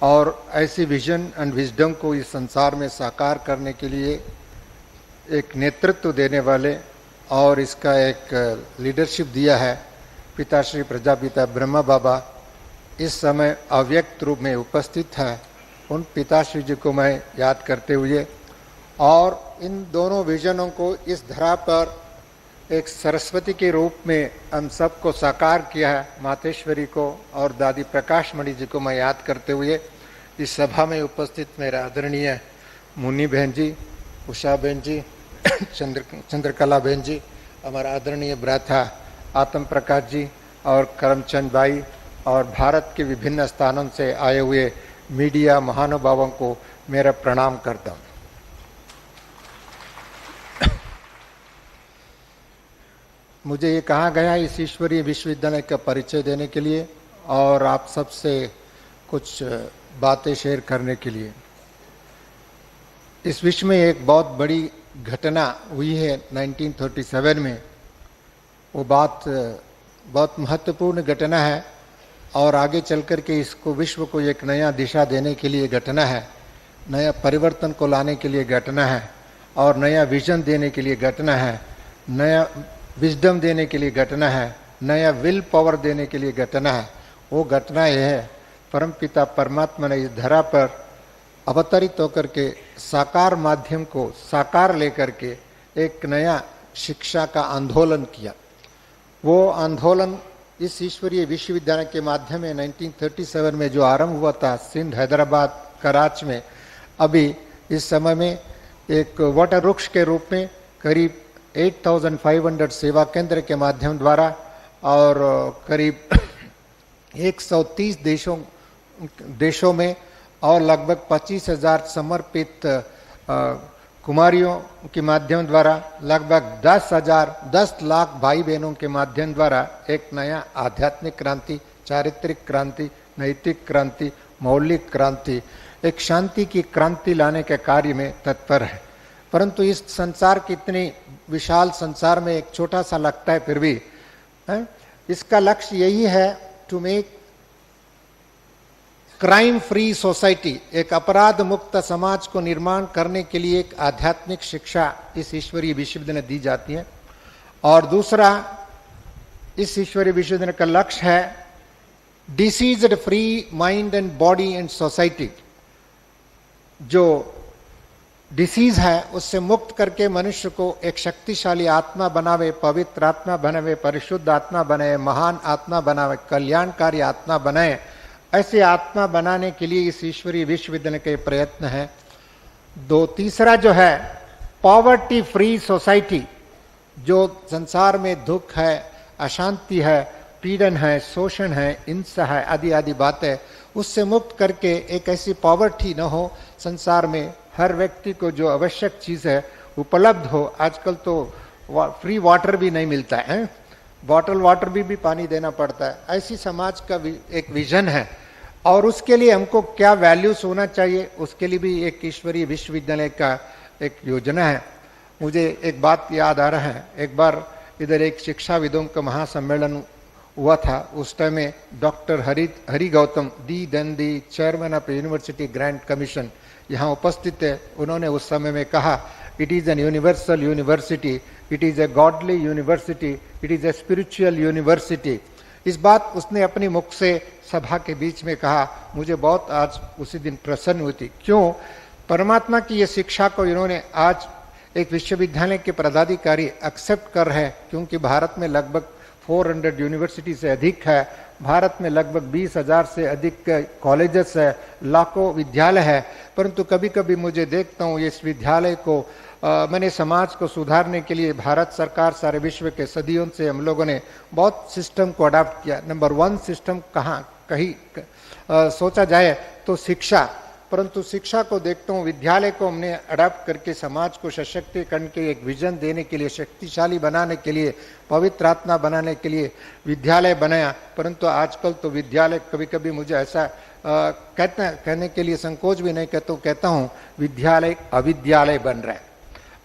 और ऐसी विजन एंड विजडम को इस संसार में साकार करने के लिए एक नेतृत्व देने वाले और इसका एक लीडरशिप दिया है पिता श्री प्रजापिता ब्रह्मा बाबा, इस समय अव्यक्त रूप में उपस्थित है। उन पिताश्री जी को मैं याद करते हुए और इन दोनों विजनों को इस धरा पर एक सरस्वती के रूप में हम सबको साकार किया है, मातेश्वरी को और दादी प्रकाश मणि जी को मैं याद करते हुए इस सभा में उपस्थित मेरा आदरणीय मुन्नी बहन जी, उषा बहन जी, चंद्रकला बहन जी, हमारा आदरणीय भ्राता आत्म प्रकाश जी और करमचंद भाई और भारत के विभिन्न स्थानों से आए हुए मीडिया महानुभावों को मेरा प्रणाम करता हूँ। मुझे ये कहा गया इस ईश्वरीय विश्वविद्यालय का परिचय देने के लिए और आप सबसे कुछ बातें शेयर करने के लिए। इस विश्व में एक बहुत बड़ी घटना हुई है 1937 में। वो बात बहुत महत्वपूर्ण घटना है और आगे चल कर के इसको विश्व को एक नया दिशा देने के लिए घटना है, नया परिवर्तन को लाने के लिए घटना है और नया विजन देने के लिए घटना है, नया विजडम देने के लिए घटना है, नया विल पावर देने के लिए घटना है। वो घटना यह है, परमपिता परमात्मा ने इस धरा पर अवतरित होकर के साकार माध्यम को साकार लेकर के एक नया शिक्षा का आंदोलन किया। वो आंदोलन इस ईश्वरीय विश्वविद्यालय के माध्यम में 1937 में जो आरंभ हुआ था सिंध, हैदराबाद, कराची में, अभी इस समय में एक वट वृक्ष के रूप में करीब 8500 सेवा केंद्र के माध्यम द्वारा और करीब 130 देशों में और लगभग 25,000 समर्पित कुमारियों के माध्यम द्वारा लगभग 10 लाख भाई बहनों के माध्यम द्वारा एक नया आध्यात्मिक क्रांति, चारित्रिक क्रांति, नैतिक क्रांति, मौलिक क्रांति, एक शांति की क्रांति लाने के कार्य में तत्पर है। परंतु इस संसार की इतनी विशाल संसार में एक छोटा सा लगता है, फिर भी इसका लक्ष्य यही है to make crime free society, एक अपराध मुक्त समाज को निर्माण करने के लिए एक आध्यात्मिक शिक्षा इस ईश्वरीय विश्वविद्यालय दी जाती है। और दूसरा, इस ईश्वरीय विश्वविद्यालय का लक्ष्य है deceased free mind and body and society. जो डिसीज है उससे मुक्त करके मनुष्य को एक शक्तिशाली आत्मा बनावे, पवित्र आत्मा बनावे, परिशुद्ध आत्मा बनाए, महान आत्मा बनावे, कल्याणकारी आत्मा बनाए। ऐसे आत्मा बनाने के लिए इस ईश्वरीय विश्वविद्यालय के प्रयत्न है। तीसरा जो है पॉवर्टी फ्री सोसाइटी, जो संसार में दुख है, अशांति है, पीड़न है, शोषण है, हिंसा है, आदि आदि बातें, उससे मुक्त करके एक ऐसी पॉवर्टी न हो संसार में, हर व्यक्ति को जो आवश्यक चीज है उपलब्ध हो। आजकल तो फ्री वाटर भी नहीं मिलता है, बॉटल वाटर भी पानी देना पड़ता है। ऐसी समाज का एक विजन है और उसके लिए हमको क्या वैल्यूज होना चाहिए, उसके लिए भी एक ईश्वरीय विश्वविद्यालय का एक योजना है। मुझे एक बात याद आ रहा है, एक बार इधर एक शिक्षाविदों का महासम्मेलन हुआ था। उस टाइम में doctor Hari Gautam the chairman of university grant commission यहाँ उपस्थित है। उन्होंने उस समय में कहा, it is an universal university, it is a godly university, it is a spiritual university. इस बात उसने अपने मुख से सभा के बीच में कहा। मुझे बहुत आज उसी दिन प्रसन्न हुई थी। क्यों? परमात्मा की ये शिक्षा को इन्होंने आज एक विश्वविद्यालय के पदाधिकारी एक्सेप्ट कर रहे हैं, क्योंकि भारत में लगभग 400 यूनिवर्सिटी से अधिक है, भारत में लगभग 20,000 से अधिक कॉलेजेस है, लाखों विद्यालय है। परंतु कभी कभी मुझे देखता हूँ इस विद्यालय को मैंने समाज को सुधारने के लिए भारत सरकार सारे विश्व के सदियों से हम लोगों ने बहुत सिस्टम को अडॉप्ट किया। नंबर 1 सिस्टम कहीं सोचा जाए तो शिक्षा, परंतु शिक्षा को देखता हूँ विद्यालय को हमने अडॉप्ट करके समाज को सशक्तिकरण के एक विजन देने के लिए, शक्तिशाली बनाने के लिए, पवित्र आत्मा बनाने के लिए विद्यालय बनाया। परंतु आजकल तो विद्यालय कभी कभी मुझे ऐसा कहने के लिए संकोच भी नहीं कहता हूँ विद्यालय अविद्यालय बन रहा है।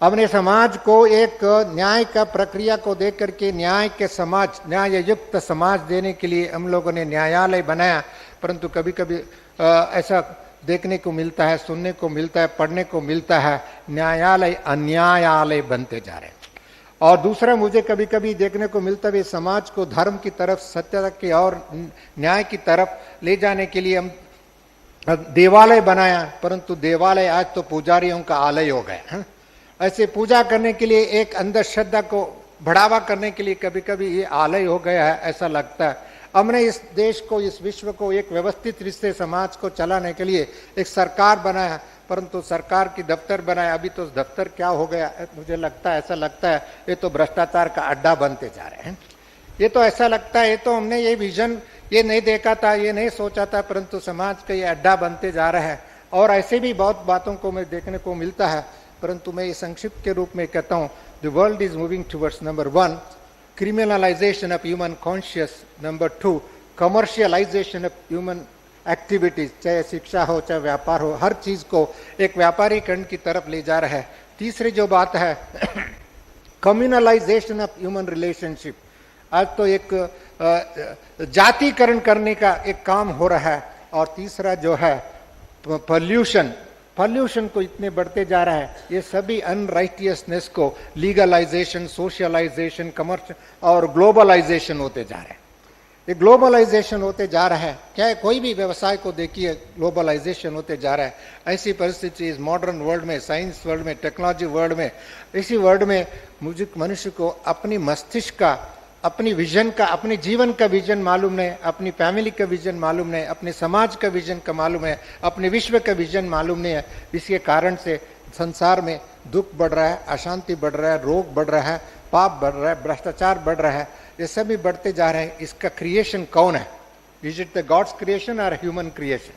अपने समाज को एक न्याय का प्रक्रिया को देख करके न्याय के समाज, न्याय युक्त समाज देने के लिए हम लोगों ने न्यायालय बनाया। परंतु कभी कभी ऐसा देखने को मिलता है, सुनने को मिलता है, पढ़ने को मिलता है, न्यायालय अन्यायालय बनते जा रहे हैं। और दूसरा मुझे कभी कभी देखने को मिलता है समाज को धर्म की तरफ, सत्यता की और न्याय की तरफ ले जाने के लिए हम देवालय बनाया, परंतु देवालय आज तो पुजारियों का आलय हो गया। ऐसे पूजा करने के लिए, एक अंधश्रद्धा को बढ़ावा करने के लिए कभी कभी ये आलय हो गया है, ऐसा लगता है। हमने इस देश को, इस विश्व को एक व्यवस्थित रिश्ते समाज को चलाने के लिए एक सरकार बनाया, परंतु सरकार की दफ्तर बनाया। अभी तो दफ्तर क्या हो गया, मुझे लगता है, ऐसा लगता है ये तो भ्रष्टाचार का अड्डा बनते जा रहे हैं। ये तो ऐसा लगता है, ये तो हमने ये विजन ये नहीं देखा था, ये नहीं सोचा था, परंतु समाज का ये अड्डा बनते जा रहा है। और ऐसे भी बहुत बातों को मैं देखने को मिलता है, परंतु मैं ये संक्षिप्त के रूप में कहता हूँ, the world is moving towards number 1 criminalization of human conscious, number 2 commercialization of human activities, चाहे शिक्षा हो चाहे व्यापार हो, हर चीज को एक व्यापारीकरण की तरफ ले जा रहा है। तीसरी जो बात है communalization of human relationship, आज तो एक जातिकरण करने का एक काम हो रहा है। और तीसरा जो है पॉल्यूशन को इतने बढ़ते जा रहा है, ये सभी अनराइटियसनेस को लीगलाइजेशन, सोशलाइजेशन, कमर्शियल और ग्लोबलाइजेशन होते जा रहे हैं। ये ग्लोबलाइजेशन होते जा रहा है, क्या है, कोई भी व्यवसाय को देखिए ग्लोबलाइजेशन होते जा रहा है। ऐसी परिस्थिति इस मॉडर्न वर्ल्ड में, साइंस वर्ल्ड में, टेक्नोलॉजी वर्ल्ड में, इसी वर्ल्ड में मुझे मनुष्य को अपनी मस्तिष्क का, अपनी विजन का, अपने जीवन का विजन मालूम नहीं, अपनी फैमिली का विजन मालूम नहीं, अपने समाज का विजन का मालूम है, अपने विश्व का विजन मालूम नहीं है। इसके कारण से संसार में दुख बढ़ रहा है, अशांति बढ़ रहा है, रोग बढ़ रहा है, पाप बढ़ रहा है, भ्रष्टाचार बढ़ रहा है। ये सभी बढ़ते जा रहे हैं। इसका क्रिएशन कौन है? Is it the gods creation और ह्यूमन क्रिएशन?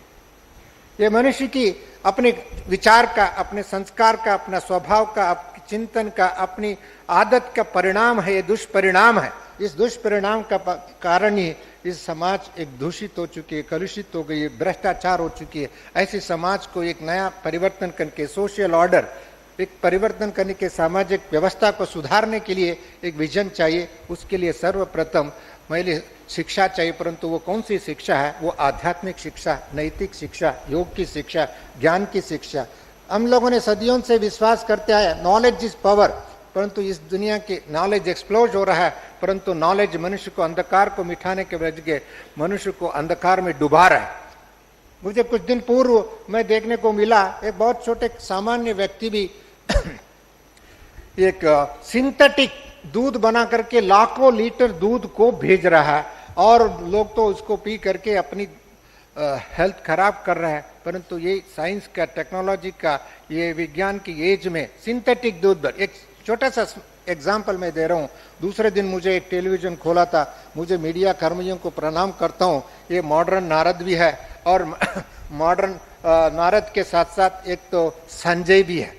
ये मनुष्य की अपने विचार का, अपने संस्कार का, अपना स्वभाव का, अपने चिंतन का, अपनी आदत का परिणाम है। ये दुष्परिणाम है। इस दुष्परिणाम का कारण ही इस समाज एक दूषित हो चुकी है, कलुषित हो गई है, भ्रष्टाचार हो चुकी है। ऐसे समाज को एक नया परिवर्तन करके, सोशल ऑर्डर एक परिवर्तन करने के, सामाजिक व्यवस्था को सुधारने के लिए एक विजन चाहिए। उसके लिए सर्वप्रथम पहले शिक्षा चाहिए, परंतु वो कौन सी शिक्षा है? वो आध्यात्मिक शिक्षा, नैतिक शिक्षा, योग की शिक्षा, ज्ञान की शिक्षा। हम लोगों ने सदियों से विश्वास करते आए नॉलेज इज पावर, परंतु इस दुनिया की नॉलेज एक्सप्लोज हो रहा है, परंतु नॉलेज मनुष्य को, अंधकार को मिटाने के बजाय मनुष्य को अंधकार में डुबा रहा है। मुझे कुछ दिन पूर्व मैं देखने को मिला, एक बहुत छोटे सामान्य व्यक्ति भी एक सिंथेटिक दूध बना करके लाखों लीटर दूध को भेज रहा है, और लोग तो उसको पी करके अपनी हेल्थ खराब कर रहे हैं। परंतु ये साइंस का, टेक्नोलॉजी का, ये विज्ञान की एज में सिंथेटिक दूध, एक छोटा सा एग्जाम्पल मैं दे रहा हूँ। दूसरे दिन मुझे एक टेलीविजन खोला था, मुझे मीडिया कर्मियों को प्रणाम करता हूँ। ये मॉडर्न नारद भी है, और मॉडर्न नारद के साथ साथ एक तो संजय भी है।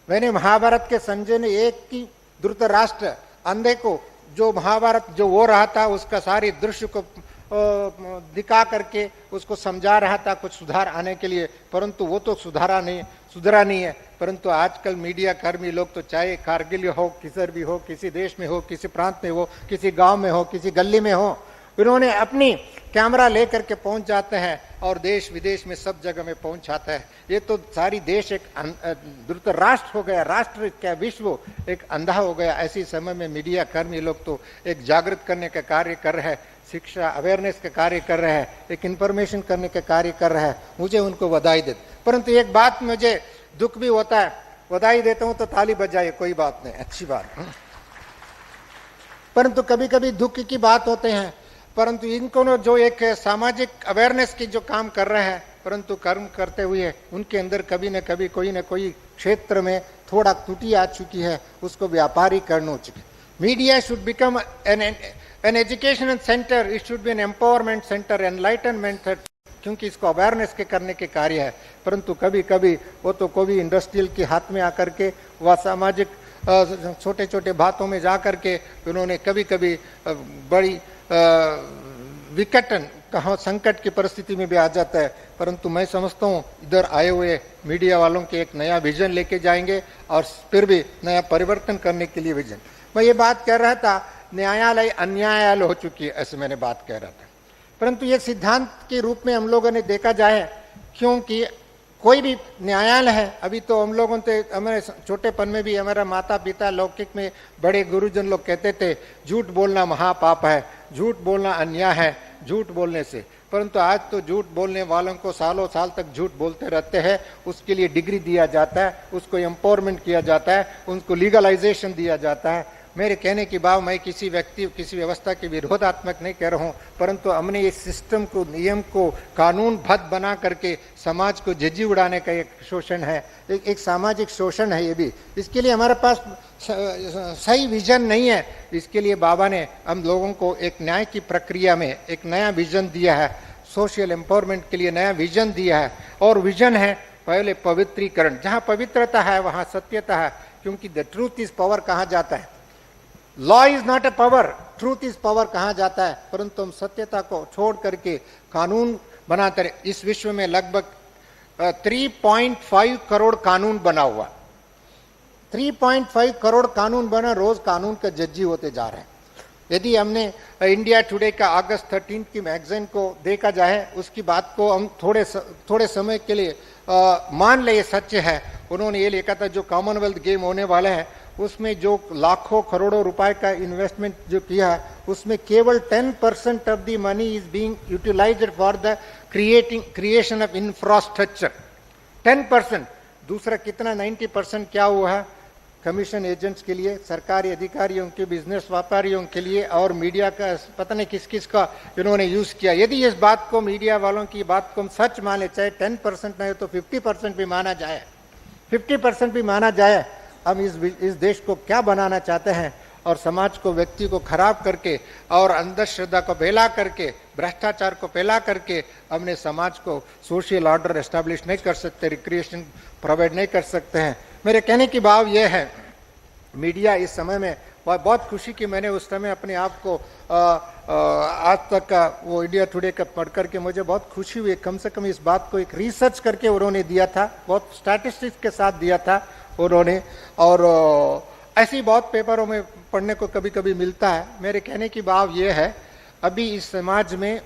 मैंने महाभारत के संजय ने एक की धृतराष्ट्र अंधे को, जो महाभारत जो हो रहा था उसका सारी दृश्य को दिखा करके उसको समझा रहा था कुछ सुधार आने के लिए, परंतु वो तो सुधरा नहीं है। परंतु आजकल मीडिया कर्मी लोग तो चाहे कारगिल हो, किधर भी हो, किसी देश में हो, किसी प्रांत में हो, किसी गांव में हो, किसी गली में हो, उन्होंने अपनी कैमरा लेकर के पहुंच जाते हैं और देश विदेश में सब जगह में पहुंच जाता है। ये तो सारी देश एक धृतराष्ट्र हो गया, राष्ट्र क्या विश्व एक अंधा हो गया। ऐसी समय में मीडिया कर्मी लोग तो एक जागृत करने का कार्य कर रहे हैं, शिक्षा अवेयरनेस का कार्य कर रहे हैं, एक इंफॉर्मेशन करने का कार्य कर रहे हैं। मुझे उनको बधाई देते, परंतु एक बात मुझे दुख भी होता है, बधाई देता हूं तो ताली बजाइए, कोई बात नहीं, अच्छी बात। परंतु कभी कभी दुख की बात होते हैं, परंतु इनको जो एक सामाजिक अवेयरनेस की जो काम कर रहे हैं, परंतु कर्म करते हुए उनके अंदर कभी न कभी कोई न कोई क्षेत्र में थोड़ा त्रुटि आ चुकी है, उसको व्यापारीकरण हो चुकी है। Media should become an educational centre, it should be an empowerment centre, enlightenment, क्योंकि इसको अवेयरनेस के करने के कार्य है। परंतु कभी कभी वो तो कोई इंडस्ट्रियल के हाथ में आकर के वह सामाजिक छोटे छोटे बातों में जा करके उन्होंने कभी कभी बड़ी विकटन कहाँ संकट की परिस्थिति में भी आ जाता है। परंतु मैं समझता हूँ इधर आए हुए मीडिया वालों के एक नया विजन लेके जाएंगे और फिर भी नया परिवर्तन करने के लिए विजन। मैं ये बात कह रहा था, न्यायालय अन्यायालय हो चुकी है, ऐसे मैंने बात कह रहा था। परंतु ये सिद्धांत के रूप में हम लोगों ने देखा जाए, क्योंकि कोई भी न्यायालय है, अभी तो हम लोगों से हमारे छोटेपन में भी हमारा माता पिता लौकिक में बड़े गुरुजन लोग कहते थे झूठ बोलना महापाप है, झूठ बोलना अन्याय है, झूठ बोलने से। परंतु आज तो झूठ बोलने वालों को सालों साल तक झूठ बोलते रहते हैं, उसके लिए डिग्री दिया जाता है, उसको एम्पावरमेंट किया जाता है, उनको लीगलाइजेशन दिया जाता है। मेरे कहने के बाद मैं किसी व्यक्ति, किसी व्यवस्था के विरोधात्मक नहीं कह रहा हूँ, परंतु हमने इस सिस्टम को, नियम को कानूनबद्ध बना करके समाज को झिझी उड़ाने का एक शोषण है, एक सामाजिक शोषण है ये भी। इसके लिए हमारे पास सही विजन नहीं है। इसके लिए बाबा ने हम लोगों को एक न्याय की प्रक्रिया में एक नया विजन दिया है, सोशल एम्पावरमेंट के लिए नया विजन दिया है। और विजन है पहले पवित्रीकरण, जहाँ पवित्रता है वहाँ सत्यता है, क्योंकि द ट्रूथ इज पावर कहा जाता है। Law is not a power, truth is power कहा जाता है। परंतु हम सत्यता को छोड़ करके कानून बनाते रहे। इस विश्व में लगभग 3.5 करोड़ कानून बना हुआ, 3.5 करोड़ कानून बना, रोज कानून का जज्जी होते जा रहे हैं। यदि हमने इंडिया टुडे का अगस्त 13 की मैगजीन को देखा जाए, उसकी बात को हम थोड़े समय के लिए मान ले, ये सच है। उन्होंने ये लिखा था जो कॉमनवेल्थ गेम होने वाले हैं उसमें जो लाखों करोड़ों रुपए का इन्वेस्टमेंट जो किया है, उसमें केवल 10% of the money is being utilised for the creation of infrastructure, 10%। दूसरा कितना 90% क्या हुआ है कमीशन एजेंट्स के लिए, सरकारी अधिकारियों के, बिजनेस व्यापारियों के लिए, और मीडिया का पता नहीं किस किस का इन्होंने यूज किया। यदि इस बात को, मीडिया वालों की बात को हम सच माने, चाहे 10% नहीं तो 50% भी माना जाए, 50% भी माना जाए, हम इस देश को क्या बनाना चाहते हैं और समाज को, व्यक्ति को खराब करके और अंधश्रद्धा को फैला करके, भ्रष्टाचार को फैला करके हमने समाज को सोशल ऑर्डर एस्टैब्लिश नहीं कर सकते, रिक्रिएशन प्रोवाइड नहीं कर सकते हैं। मेरे कहने की भाव यह है, मीडिया इस समय में बहुत खुशी की मैंने उस समय अपने आप को आज तक का वो इंडिया टुडे का पढ़ करके मुझे बहुत खुशी हुई। कम से कम इस बात को एक रिसर्च करके उन्होंने दिया था, बहुत स्टैटिस्टिक्स के साथ दिया था उन्होंने, और ऐसी बहुत पेपरों में पढ़ने को कभी कभी मिलता है। मेरे कहने की भाव ये है, अभी इस समाज में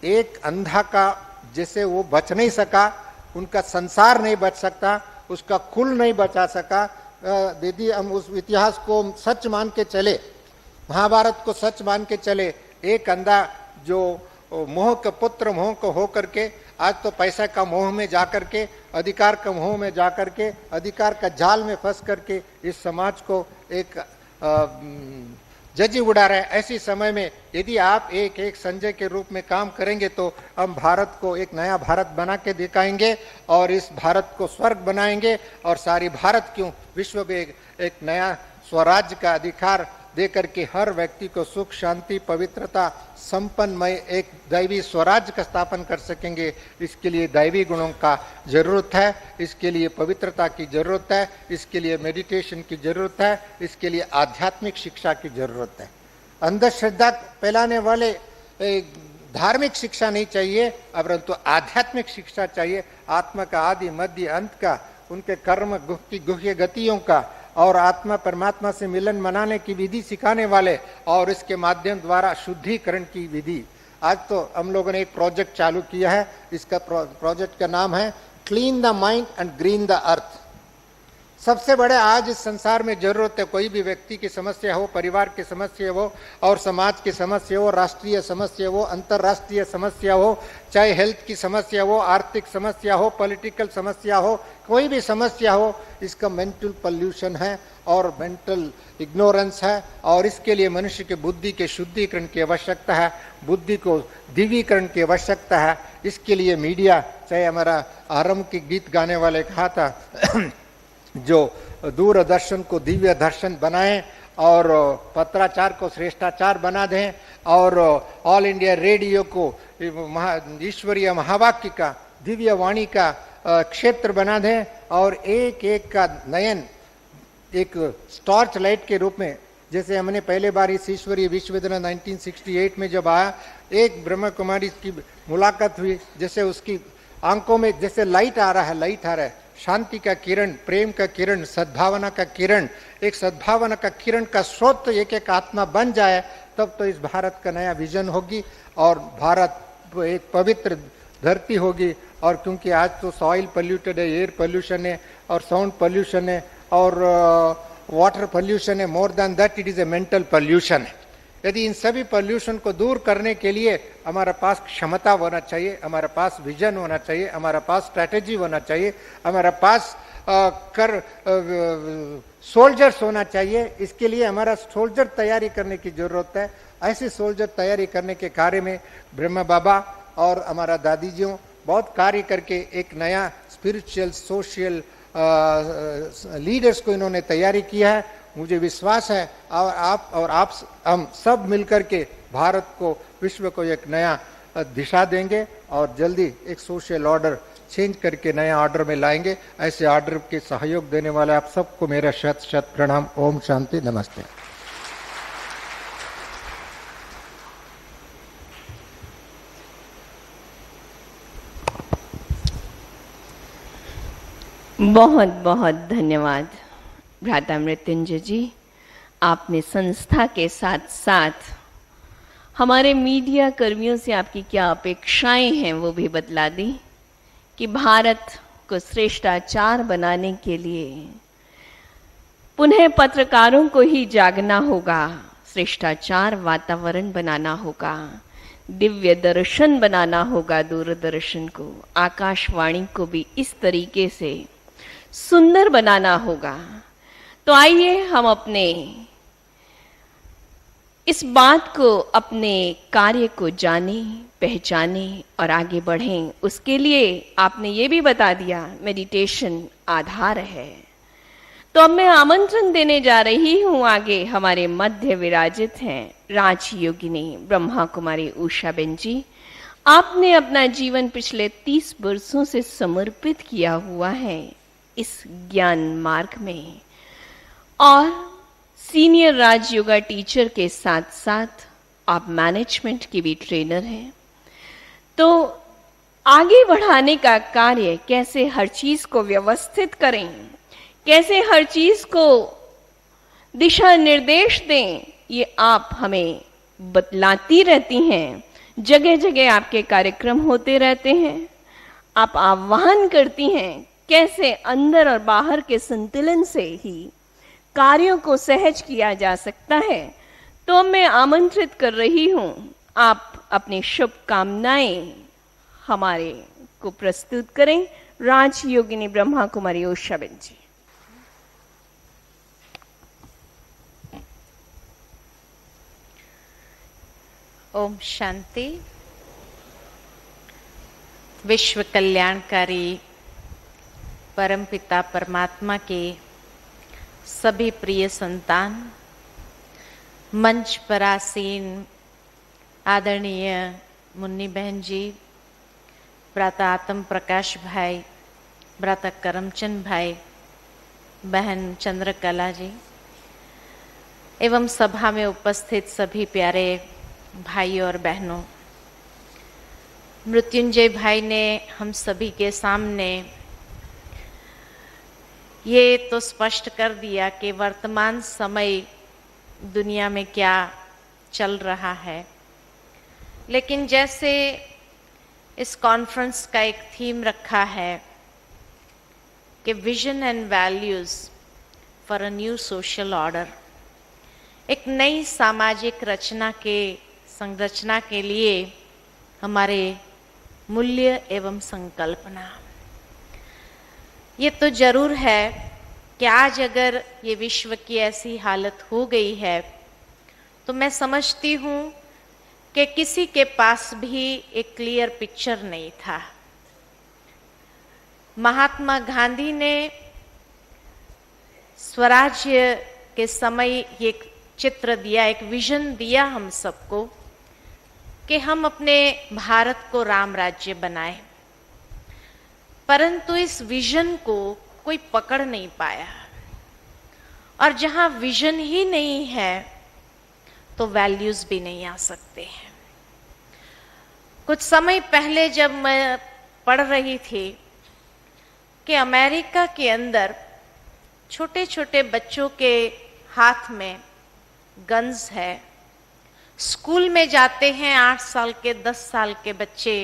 एक अंधा का जैसे वो बच नहीं सका, उनका संसार नहीं बच सकता, उसका कुल नहीं बचा सका। यदि हम उस इतिहास को सच मान के चले, महाभारत को सच मान के चले, एक अंधा जो मोह का पुत्र मोह को हो करके आज तो पैसा का मोह में जाकर के, अधिकार का मोह में जाकर के, अधिकार का जाल में फंस करके इस समाज को एक जजी उड़ा रहे। ऐसी समय में यदि आप एक एक संजय के रूप में काम करेंगे तो हम भारत को एक नया भारत बना के दिखाएंगे और इस भारत को स्वर्ग बनाएंगे और सारी भारत क्यों विश्व में एक नया स्वराज्य का अधिकार दे करके हर व्यक्ति को सुख, शांति, पवित्रता, संपन्नमय एक दैवी स्वराज्य का स्थापन कर सकेंगे। इसके लिए दैवी गुणों का जरूरत है, इसके लिए पवित्रता की जरूरत है, इसके लिए मेडिटेशन की जरूरत है, इसके लिए आध्यात्मिक शिक्षा की जरूरत है। अंधश्रद्धा फैलाने वाले धार्मिक शिक्षा नहीं चाहिए, परंतु आध्यात्मिक शिक्षा चाहिए। आत्मा का आदि मध्य अंत का, उनके कर्म की गुह्य गतियों का और आत्मा परमात्मा से मिलन मनाने की विधि सिखाने वाले और इसके माध्यम द्वारा शुद्धिकरण की विधि। आज तो हम लोगों ने एक प्रोजेक्ट चालू किया है, इसका प्रोजेक्ट का नाम है clean the mind and green the earth. सबसे बड़े आज इस संसार में जरूरत है, कोई भी व्यक्ति की समस्या हो, परिवार की समस्या हो और समाज की समस्या हो, राष्ट्रीय समस्या हो, अंतर्राष्ट्रीय समस्या हो, चाहे हेल्थ की समस्या हो, आर्थिक समस्या हो, पॉलिटिकल समस्या हो, कोई भी समस्या हो, इसका मेंटल पॉल्यूशन है और मेंटल इग्नोरेंस है और इसके लिए मनुष्य के बुद्धि के शुद्धिकरण की आवश्यकता है, बुद्धि को दिव्यीकरण की आवश्यकता है। इसके लिए मीडिया, चाहे हमारा आरंभ के गीत गाने वाले कहा था जो दूरदर्शन को दिव्य दर्शन बनाएं और पत्राचार को श्रेष्ठाचार बना दें और ऑल इंडिया रेडियो को ईश्वरीय महावाक्य का, दिव्य वाणी का क्षेत्र बना दें और एक एक का नयन एक टॉर्च लाइट के रूप में, जैसे हमने पहले बार इस ईश्वरीय विश्वविद्यालय 1968 में जब आया, एक ब्रह्मा कुमारी की मुलाकात हुई, जैसे उसकी आंखों में जैसे लाइट आ रहा है, लाइट आ रहा है, शांति का किरण, प्रेम का किरण, सद्भावना का किरण, एक सद्भावना का किरण का स्रोत एक एक आत्मा बन जाए, तब तो इस भारत का नया विजन होगी और भारत एक पवित्र धरती होगी। और क्योंकि आज तो सॉइल पोल्यूटेड है, एयर पोल्यूशन है और साउंड पोल्यूशन है और वाटर पोल्यूशन है, more than that it is a mental pollution है। यदि इन सभी पोल्यूशन को दूर करने के लिए हमारे पास क्षमता होना चाहिए, हमारे पास विजन होना चाहिए, हमारे पास स्ट्रैटेजी होना चाहिए, हमारे पास सोल्जर्स होना चाहिए। इसके लिए हमारा सोल्जर तैयारी करने की जरूरत है। ऐसे सोल्जर तैयारी करने के कार्य में ब्रह्मा बाबा और हमारा दादीजियों बहुत कार्य करके एक नया स्पिरिचुअल सोशल लीडर्स को इन्होंने तैयारी किया है। मुझे विश्वास है और आप हम सब मिलकर के भारत को, विश्व को एक नया दिशा देंगे और जल्दी एक सोशल ऑर्डर चेंज करके नया ऑर्डर में लाएंगे। ऐसे ऑर्डर के सहयोग देने वाले आप सबको मेरा शत शत प्रणाम। ओम शांति, नमस्ते। बहुत बहुत धन्यवाद भ्राता मृत्युंजय जी। आपने संस्था के साथ साथ हमारे मीडिया कर्मियों से आपकी क्या अपेक्षाएं हैं वो भी बतला दी कि भारत को श्रेष्ठाचार बनाने के लिए पुनः पत्रकारों को ही जागना होगा, श्रेष्ठाचार वातावरण बनाना होगा, दिव्य दर्शन बनाना होगा, दूरदर्शन को, आकाशवाणी को भी इस तरीके से सुंदर बनाना होगा। तो आइए हम अपने इस बात को, अपने कार्य को जाने, पहचाने और आगे बढ़ें। उसके लिए आपने ये भी बता दिया मेडिटेशन आधार है। तो अब मैं आमंत्रण देने जा रही हूं आगे हमारे मध्य विराजित हैं राजयोगिनी ब्रह्मा कुमारी उषाबेन जी। आपने अपना जीवन पिछले 30 वर्षों से समर्पित किया हुआ है इस ज्ञान मार्ग में और सीनियर राजयोगा टीचर के साथ साथ आप मैनेजमेंट की भी ट्रेनर हैं। तो आगे बढ़ाने का कार्य, कैसे हर चीज को व्यवस्थित करें, कैसे हर चीज को दिशा निर्देश दें, ये आप हमें बतलाती रहती हैं। जगह जगह आपके कार्यक्रम होते रहते हैं, आप आह्वान करती हैं कैसे अंदर और बाहर के संतुलन से ही कार्यों को सहज किया जा सकता है। तो मैं आमंत्रित कर रही हूं, आप अपनी शुभकामनाएं हमारे को प्रस्तुत करें। राजयोगिनी ब्रह्मा कुमारी उषाबेन जी। ओम शांति। विश्व कल्याणकारी परमपिता परमात्मा के सभी प्रिय संतान, मंच पर आसीन आदरणीय मुन्नी बहन जी, भ्राता आत्म प्रकाश भाई, भ्राता करमचंद भाई, बहन चंद्रकला जी एवं सभा में उपस्थित सभी प्यारे भाइयों और बहनों, मृत्युंजय भाई ने हम सभी के सामने ये तो स्पष्ट कर दिया कि वर्तमान समय दुनिया में क्या चल रहा है। लेकिन जैसे इस कॉन्फ्रेंस का एक थीम रखा है कि vision and values for a new social order, एक नई सामाजिक रचना के संरचना के लिए हमारे मूल्य एवं संकल्पना, ये तो जरूर है कि आज अगर ये विश्व की ऐसी हालत हो गई है तो मैं समझती हूँ कि किसी के पास भी एक क्लियर पिक्चर नहीं था। महात्मा गांधी ने स्वराज्य के समय एक चित्र दिया, एक विजन दिया हम सबको कि हम अपने भारत को राम राज्य बनाएं, परंतु इस विजन को कोई पकड़ नहीं पाया। और जहां विजन ही नहीं है तो वैल्यूज भी नहीं आ सकते हैं। कुछ समय पहले जब मैं पढ़ रही थी कि अमेरिका के अंदर छोटे छोटे बच्चों के हाथ में गन्स है, स्कूल में जाते हैं 8 साल के 10 साल के बच्चे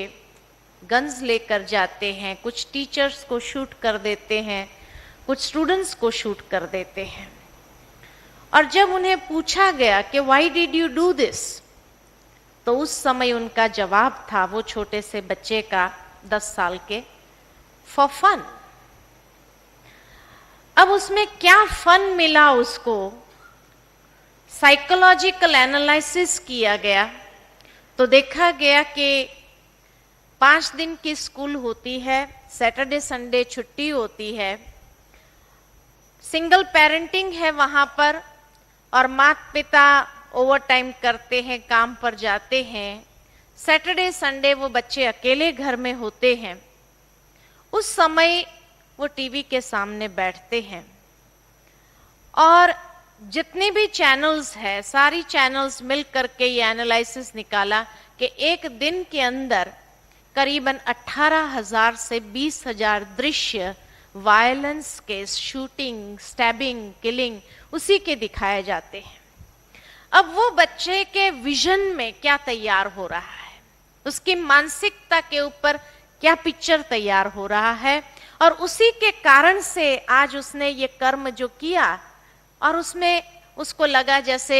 गन्स लेकर जाते हैं, कुछ टीचर्स को शूट कर देते हैं, कुछ स्टूडेंट्स को शूट कर देते हैं। और जब उन्हें पूछा गया कि why did you do this, तो उस समय उनका जवाब था, वो छोटे से बच्चे का 10 साल के, फॉर फन। अब उसमें क्या फन मिला उसको, साइकोलॉजिकल एनालिसिस किया गया तो देखा गया कि 5 दिन की स्कूल होती है, सैटरडे संडे छुट्टी होती है, सिंगल पेरेंटिंग है वहां पर, और माता पिता ओवर टाइम करते हैं, काम पर जाते हैं। सैटरडे संडे वो बच्चे अकेले घर में होते हैं। उस समय वो टीवी के सामने बैठते हैं और जितने भी चैनल्स है, सारी चैनल्स मिल करके ये एनालिसिस निकाला कि एक दिन के अंदर करीबन 18,000 से 20,000 दृश्य वायलेंस के, शूटिंग, स्टैबिंग, किलिंग, उसी के दिखाए जाते हैं। अब वो बच्चे के विजन में क्या तैयार हो रहा है, उसकी मानसिकता के ऊपर क्या पिक्चर तैयार हो रहा है, और उसी के कारण से आज उसने ये कर्म जो किया, और उसमें उसको लगा जैसे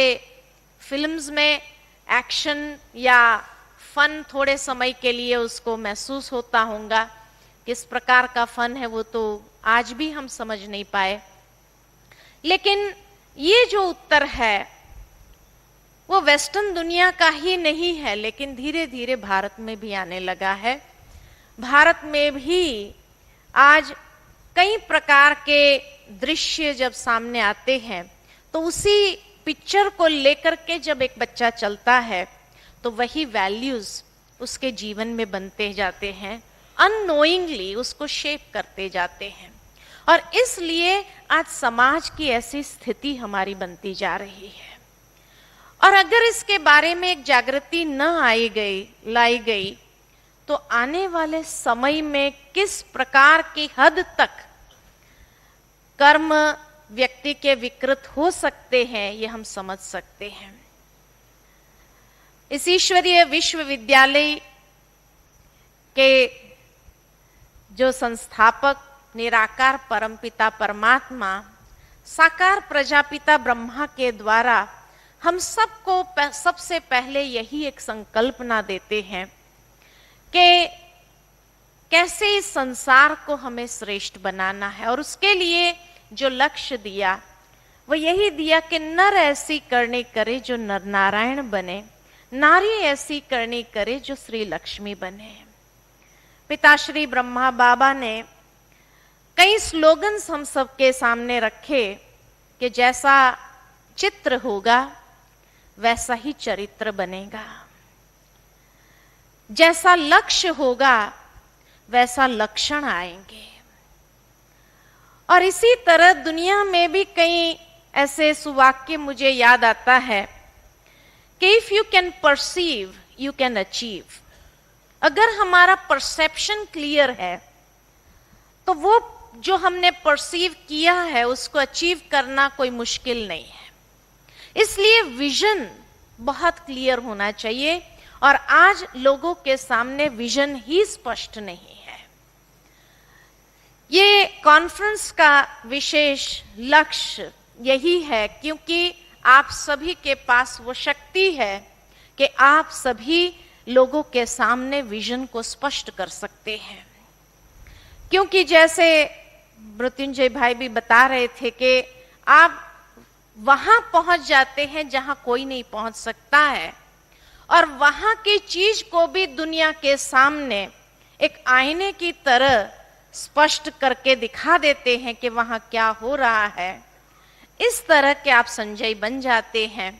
फिल्म्स में एक्शन या फन थोड़े समय के लिए उसको महसूस होता होगा, किस प्रकार का फन है वो तो आज भी हम समझ नहीं पाए। लेकिन ये जो उत्तर है वो वेस्टर्न दुनिया का ही नहीं है, लेकिन धीरे धीरे भारत में भी आने लगा है। भारत में भी आज कई प्रकार के दृश्य जब सामने आते हैं तो उसी पिक्चर को लेकर के जब एक बच्चा चलता है तो वही वैल्यूज उसके जीवन में बनते जाते हैं, अननोइंगली उसको शेप करते जाते हैं। और इसलिए आज समाज की ऐसी स्थिति हमारी बनती जा रही है। और अगर इसके बारे में एक जागृति न लाई गई तो आने वाले समय में किस प्रकार की हद तक कर्म व्यक्ति के विकृत हो सकते हैं ये हम समझ सकते हैं। इस ईश्वरीय विश्वविद्यालय के जो संस्थापक निराकार परमपिता परमात्मा साकार प्रजापिता ब्रह्मा के द्वारा हम सबको सबसे पहले यही एक संकल्पना देते हैं कि कैसे इस संसार को हमें श्रेष्ठ बनाना है। और उसके लिए जो लक्ष्य दिया वो यही दिया कि नर ऐसी करनी करे जो नर नारायण बने, नारी ऐसी करनी करे जो श्री लक्ष्मी बने। पिताश्री ब्रह्मा बाबा ने कई स्लोगन्स हम सबके सामने रखे कि जैसा चित्र होगा वैसा ही चरित्र बनेगा, जैसा लक्ष्य होगा वैसा लक्षण आएंगे। और इसी तरह दुनिया में भी कई ऐसे सुवाक्य मुझे याद आता है कि if you can perceive you can achieve. अगर हमारा परसेप्शन क्लियर है तो वो जो हमने परसीव किया है उसको अचीव करना कोई मुश्किल नहीं है। इसलिए विजन बहुत क्लियर होना चाहिए और आज लोगों के सामने विजन ही स्पष्ट नहीं है। ये कॉन्फ्रेंस का विशेष लक्ष्य यही है क्योंकि आप सभी के पास वो शक्ति है कि आप सभी लोगों के सामने विजन को स्पष्ट कर सकते हैं। क्योंकि जैसे मृत्युंजय भाई भी बता रहे थे कि आप वहां पहुंच जाते हैं जहां कोई नहीं पहुंच सकता है और वहां की चीज को भी दुनिया के सामने एक आईने की तरह स्पष्ट करके दिखा देते हैं कि वहां क्या हो रहा है। इस तरह के आप संजय बन जाते हैं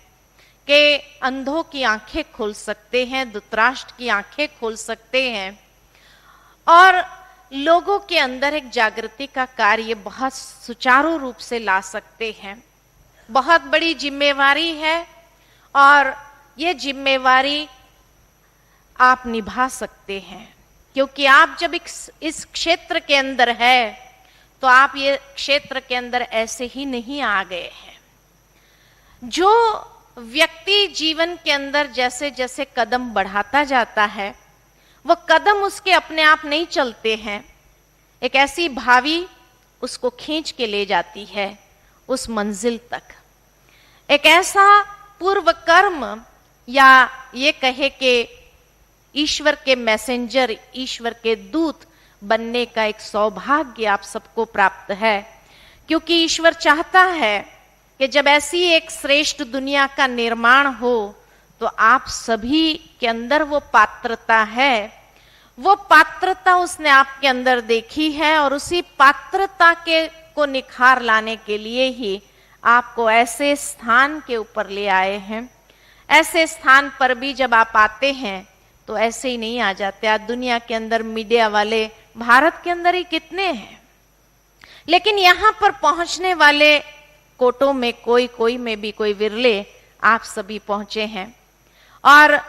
कि अंधों की आंखें खोल सकते हैं, धृतराष्ट्र की आंखें खोल सकते हैं और लोगों के अंदर एक जागृति का कार्य बहुत सुचारू रूप से ला सकते हैं। बहुत बड़ी जिम्मेवारी है और ये जिम्मेवारी आप निभा सकते हैं क्योंकि आप जब इस क्षेत्र के अंदर है तो आप ये क्षेत्र के अंदर ऐसे ही नहीं आ गए हैं। जो व्यक्ति जीवन के अंदर जैसे जैसे कदम बढ़ाता जाता है वो कदम उसके अपने आप नहीं चलते हैं, एक ऐसी भावी उसको खींच के ले जाती है उस मंजिल तक। एक ऐसा पूर्व कर्म या ये कहे कि ईश्वर के मैसेंजर, ईश्वर के दूत बनने का एक सौभाग्य आप सबको प्राप्त है क्योंकि ईश्वर चाहता है कि जब ऐसी एक श्रेष्ठ दुनिया का निर्माण हो तो आप सभी के अंदर वो पात्रता है, वो पात्रता उसने आपके अंदर देखी है और उसी पात्रता के को निखार लाने के लिए ही आपको ऐसे स्थान के ऊपर ले आए हैं। ऐसे स्थान पर भी जब आप आते हैं तो ऐसे ही नहीं आ जाते। आज दुनिया के अंदर मीडिया वाले भारत के अंदर ही कितने हैं, लेकिन यहां पर पहुंचने वाले कोटों में कोई में भी कोई विरले आप सभी पहुंचे हैं। और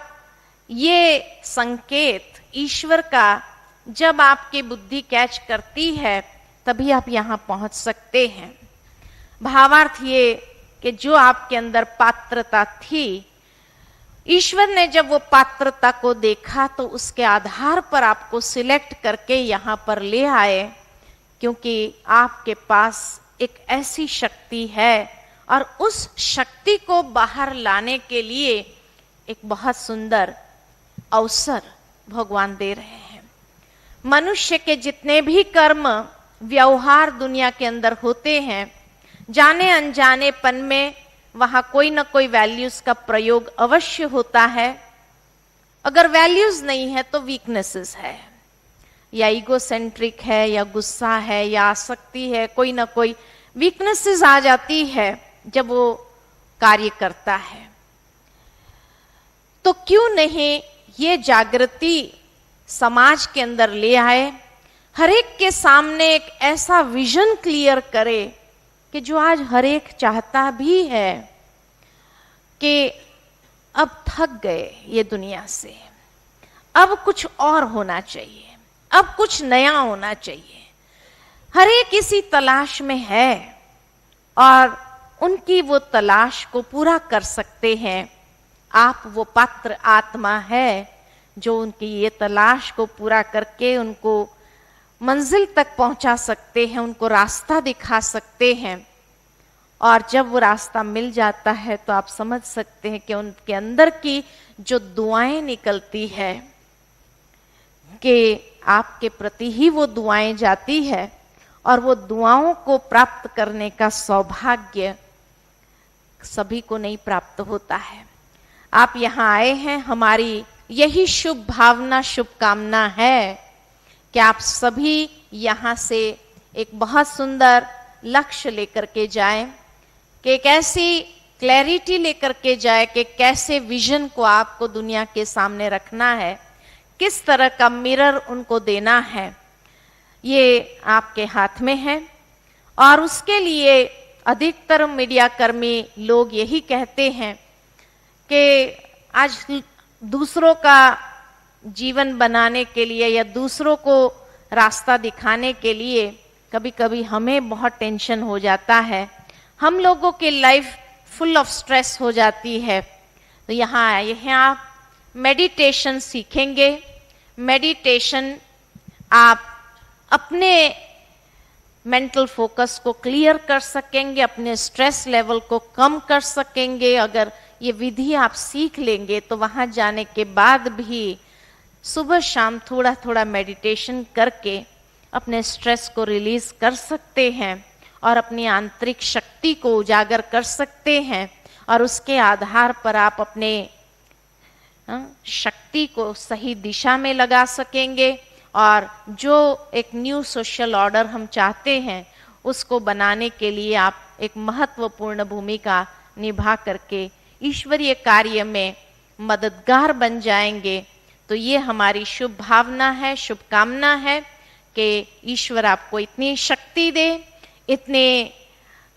ये संकेत ईश्वर का जब आपकी बुद्धि कैच करती है तभी आप यहां पहुंच सकते हैं। भावार्थ ये कि जो आपके अंदर पात्रता थी, ईश्वर ने जब वो पात्रता को देखा तो उसके आधार पर आपको सिलेक्ट करके यहां पर ले आए क्योंकि आपके पास एक ऐसी शक्ति है और उस शक्ति को बाहर लाने के लिए एक बहुत सुंदर अवसर भगवान दे रहे हैं। मनुष्य के जितने भी कर्म व्यवहार दुनिया के अंदर होते हैं, जाने अनजानेपन में वहां कोई ना कोई वैल्यूज का प्रयोग अवश्य होता है। अगर वैल्यूज नहीं है तो वीकनेसेस है, या ईगोसेंट्रिक है, या गुस्सा है, या आसक्ति है, कोई ना कोई वीकनेसेस आ जाती है जब वो कार्य करता है। तो क्यों नहीं ये जागृति समाज के अंदर ले आए, हर एक के सामने एक ऐसा विजन क्लियर करे कि जो आज हर एक चाहता भी है कि अब थक गए ये दुनिया से, अब कुछ और होना चाहिए, अब कुछ नया होना चाहिए। हर एक इसी तलाश में है और उनकी वो तलाश को पूरा कर सकते हैं। आप वो पात्र आत्मा है जो उनकी ये तलाश को पूरा करके उनको मंजिल तक पहुंचा सकते हैं, उनको रास्ता दिखा सकते हैं। और जब वो रास्ता मिल जाता है तो आप समझ सकते हैं कि उनके अंदर की जो दुआएं निकलती है कि आपके प्रति ही वो दुआएं जाती है और वो दुआओं को प्राप्त करने का सौभाग्य सभी को नहीं प्राप्त होता है। आप यहाँ आए हैं, हमारी यही शुभ भावना, शुभकामना है कि आप सभी यहाँ से एक बहुत सुंदर लक्ष्य लेकर के जाएं, कि एक ऐसी क्लैरिटी लेकर के जाए कि कैसे विजन को आपको दुनिया के सामने रखना है, किस तरह का मिरर उनको देना है, ये आपके हाथ में है। और उसके लिए अधिकतर मीडिया कर्मी लोग यही कहते हैं कि आज दूसरों का जीवन बनाने के लिए या दूसरों को रास्ता दिखाने के लिए कभी कभी हमें बहुत टेंशन हो जाता है, हम लोगों की लाइफ फुल ऑफ स्ट्रेस हो जाती है। तो यहाँ आए हैं आप, मेडिटेशन सीखेंगे। मेडिटेशन आप अपने मेंटल फोकस को क्लियर कर सकेंगे, अपने स्ट्रेस लेवल को कम कर सकेंगे। अगर ये विधि आप सीख लेंगे तो वहां जाने के बाद भी सुबह शाम थोड़ा थोड़ा मेडिटेशन करके अपने स्ट्रेस को रिलीज कर सकते हैं और अपनी आंतरिक शक्ति को उजागर कर सकते हैं। और उसके आधार पर आप अपने शक्ति को सही दिशा में लगा सकेंगे और जो एक न्यू सोशल ऑर्डर हम चाहते हैं उसको बनाने के लिए आप एक महत्वपूर्ण भूमिका निभा करके ईश्वरीय कार्य में मददगार बन जाएंगे। तो ये हमारी शुभ भावना है, शुभकामना है कि ईश्वर आपको इतनी शक्ति दे, इतने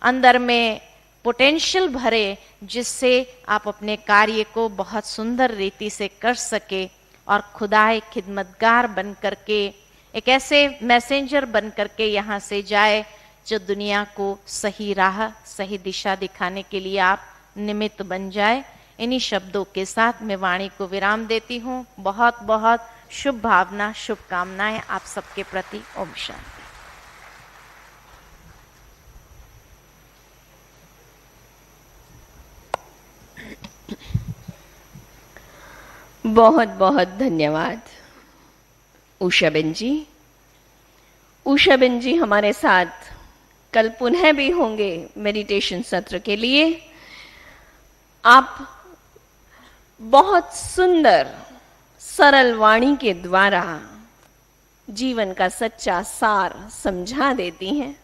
अंदर में पोटेंशियल भरे जिससे आप अपने कार्य को बहुत सुंदर रीति से कर सके और खुदाए खिदमतगार बन करके एक ऐसे मैसेंजर बन करके यहाँ से जाए जो दुनिया को सही राह, सही दिशा दिखाने के लिए आप निमित्त बन जाए। इन्हीं शब्दों के साथ मैं वाणी को विराम देती हूँ। बहुत बहुत शुभ भावना, शुभकामनाएं आप सबके प्रति। ओम शांति। बहुत बहुत धन्यवाद उषाबेन जी। उषाबेन जी हमारे साथ कल पुनः भी होंगे मेडिटेशन सत्र के लिए। आप बहुत सुंदर सरल वाणी के द्वारा जीवन का सच्चा सार समझा देती हैं।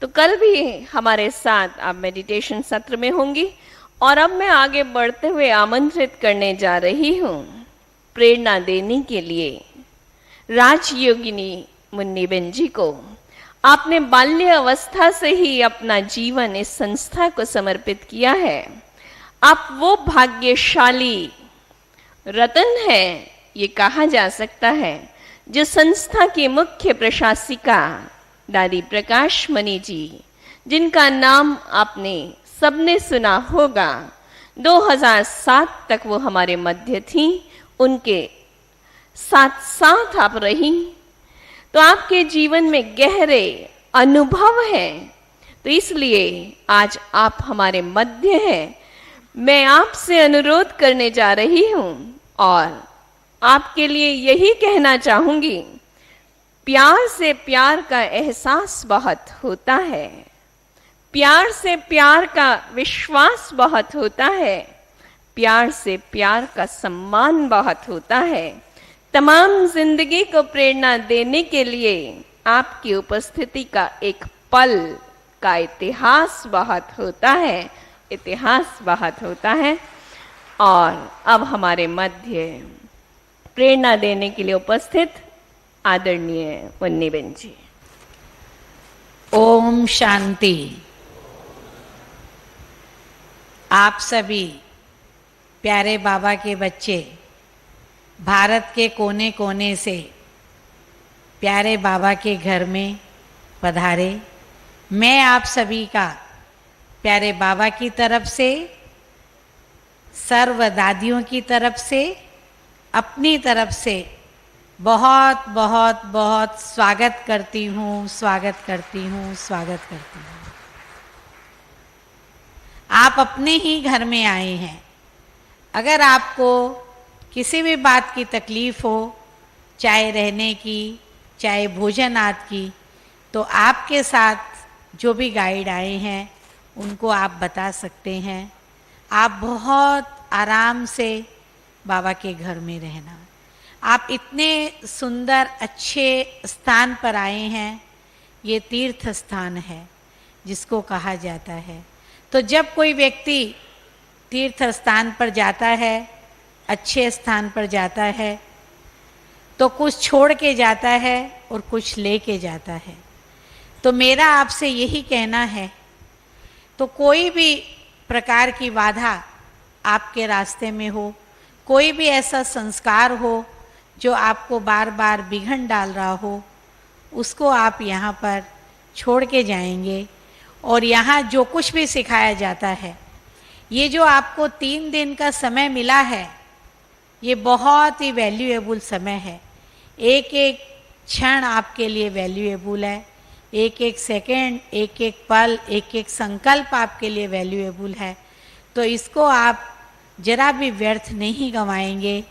तो कल भी हमारे साथ आप मेडिटेशन सत्र में होंगी। और अब मैं आगे बढ़ते हुए आमंत्रित करने जा रही हूँ प्रेरणा देने के लिए राजयोगिनी मुन्नीबेन जी को। आपने बाल्य अवस्था से ही अपना जीवन इस संस्था को समर्पित किया है। आप वो भाग्यशाली रतन है, ये कहा जा सकता है, जो संस्था की मुख्य प्रशासिका दादी प्रकाश मणि जी, जिनका नाम आपने सबने सुना होगा। 2007 तक वो हमारे मध्य थी, उनके साथ साथ आप रही। तो आपके जीवन में गहरे अनुभव हैं, तो इसलिए आज आप हमारे मध्य हैं। मैं आपसे अनुरोध करने जा रही हूं और आपके लिए यही कहना चाहूंगी, प्यार से प्यार का एहसास बहुत होता है, प्यार से प्यार का विश्वास बहुत होता है, प्यार से प्यार का सम्मान बहुत होता है। तमाम जिंदगी को प्रेरणा देने के लिए आपकी उपस्थिति का एक पल का इतिहास बहुत होता है, इतिहास बहुत होता है। और अब हमारे मध्य प्रेरणा देने के लिए उपस्थित आदरणीय मुन्नीबेन जी। ओम शांति। आप सभी प्यारे बाबा के बच्चे भारत के कोने कोने से प्यारे बाबा के घर में पधारे। मैं आप सभी का प्यारे बाबा की तरफ से, सर्व दादियों की तरफ से, अपनी तरफ से बहुत बहुत बहुत स्वागत करती हूँ, स्वागत करती हूँ, स्वागत करती हूँ। आप अपने ही घर में आए हैं। अगर आपको किसी भी बात की तकलीफ हो, चाहे रहने की, चाहे भोजन आदि की, तो आपके साथ जो भी गाइड आए हैं उनको आप बता सकते हैं। आप बहुत आराम से बाबा के घर में रहना। आप इतने सुंदर अच्छे स्थान पर आए हैं। ये तीर्थ स्थान है जिसको कहा जाता है। तो जब कोई व्यक्ति तीर्थ स्थान पर जाता है, अच्छे स्थान पर जाता है, तो कुछ छोड़ के जाता है और कुछ लेके जाता है। तो मेरा आपसे यही कहना है, तो कोई भी प्रकार की बाधा आपके रास्ते में हो, कोई भी ऐसा संस्कार हो जो आपको बार बार बिघड़ डाल रहा हो, उसको आप यहाँ पर छोड़ के जाएंगे। और यहाँ जो कुछ भी सिखाया जाता है, ये जो आपको 3 दिन का समय मिला है, ये बहुत ही वैल्यूएबल समय है। एक एक क्षण आपके लिए वैल्यूएबल है। एक एक सेकेंड, एक एक पल, एक एक संकल्प आपके लिए वैल्यूएबल है। तो इसको आप जरा भी व्यर्थ नहीं गंवाएंगे।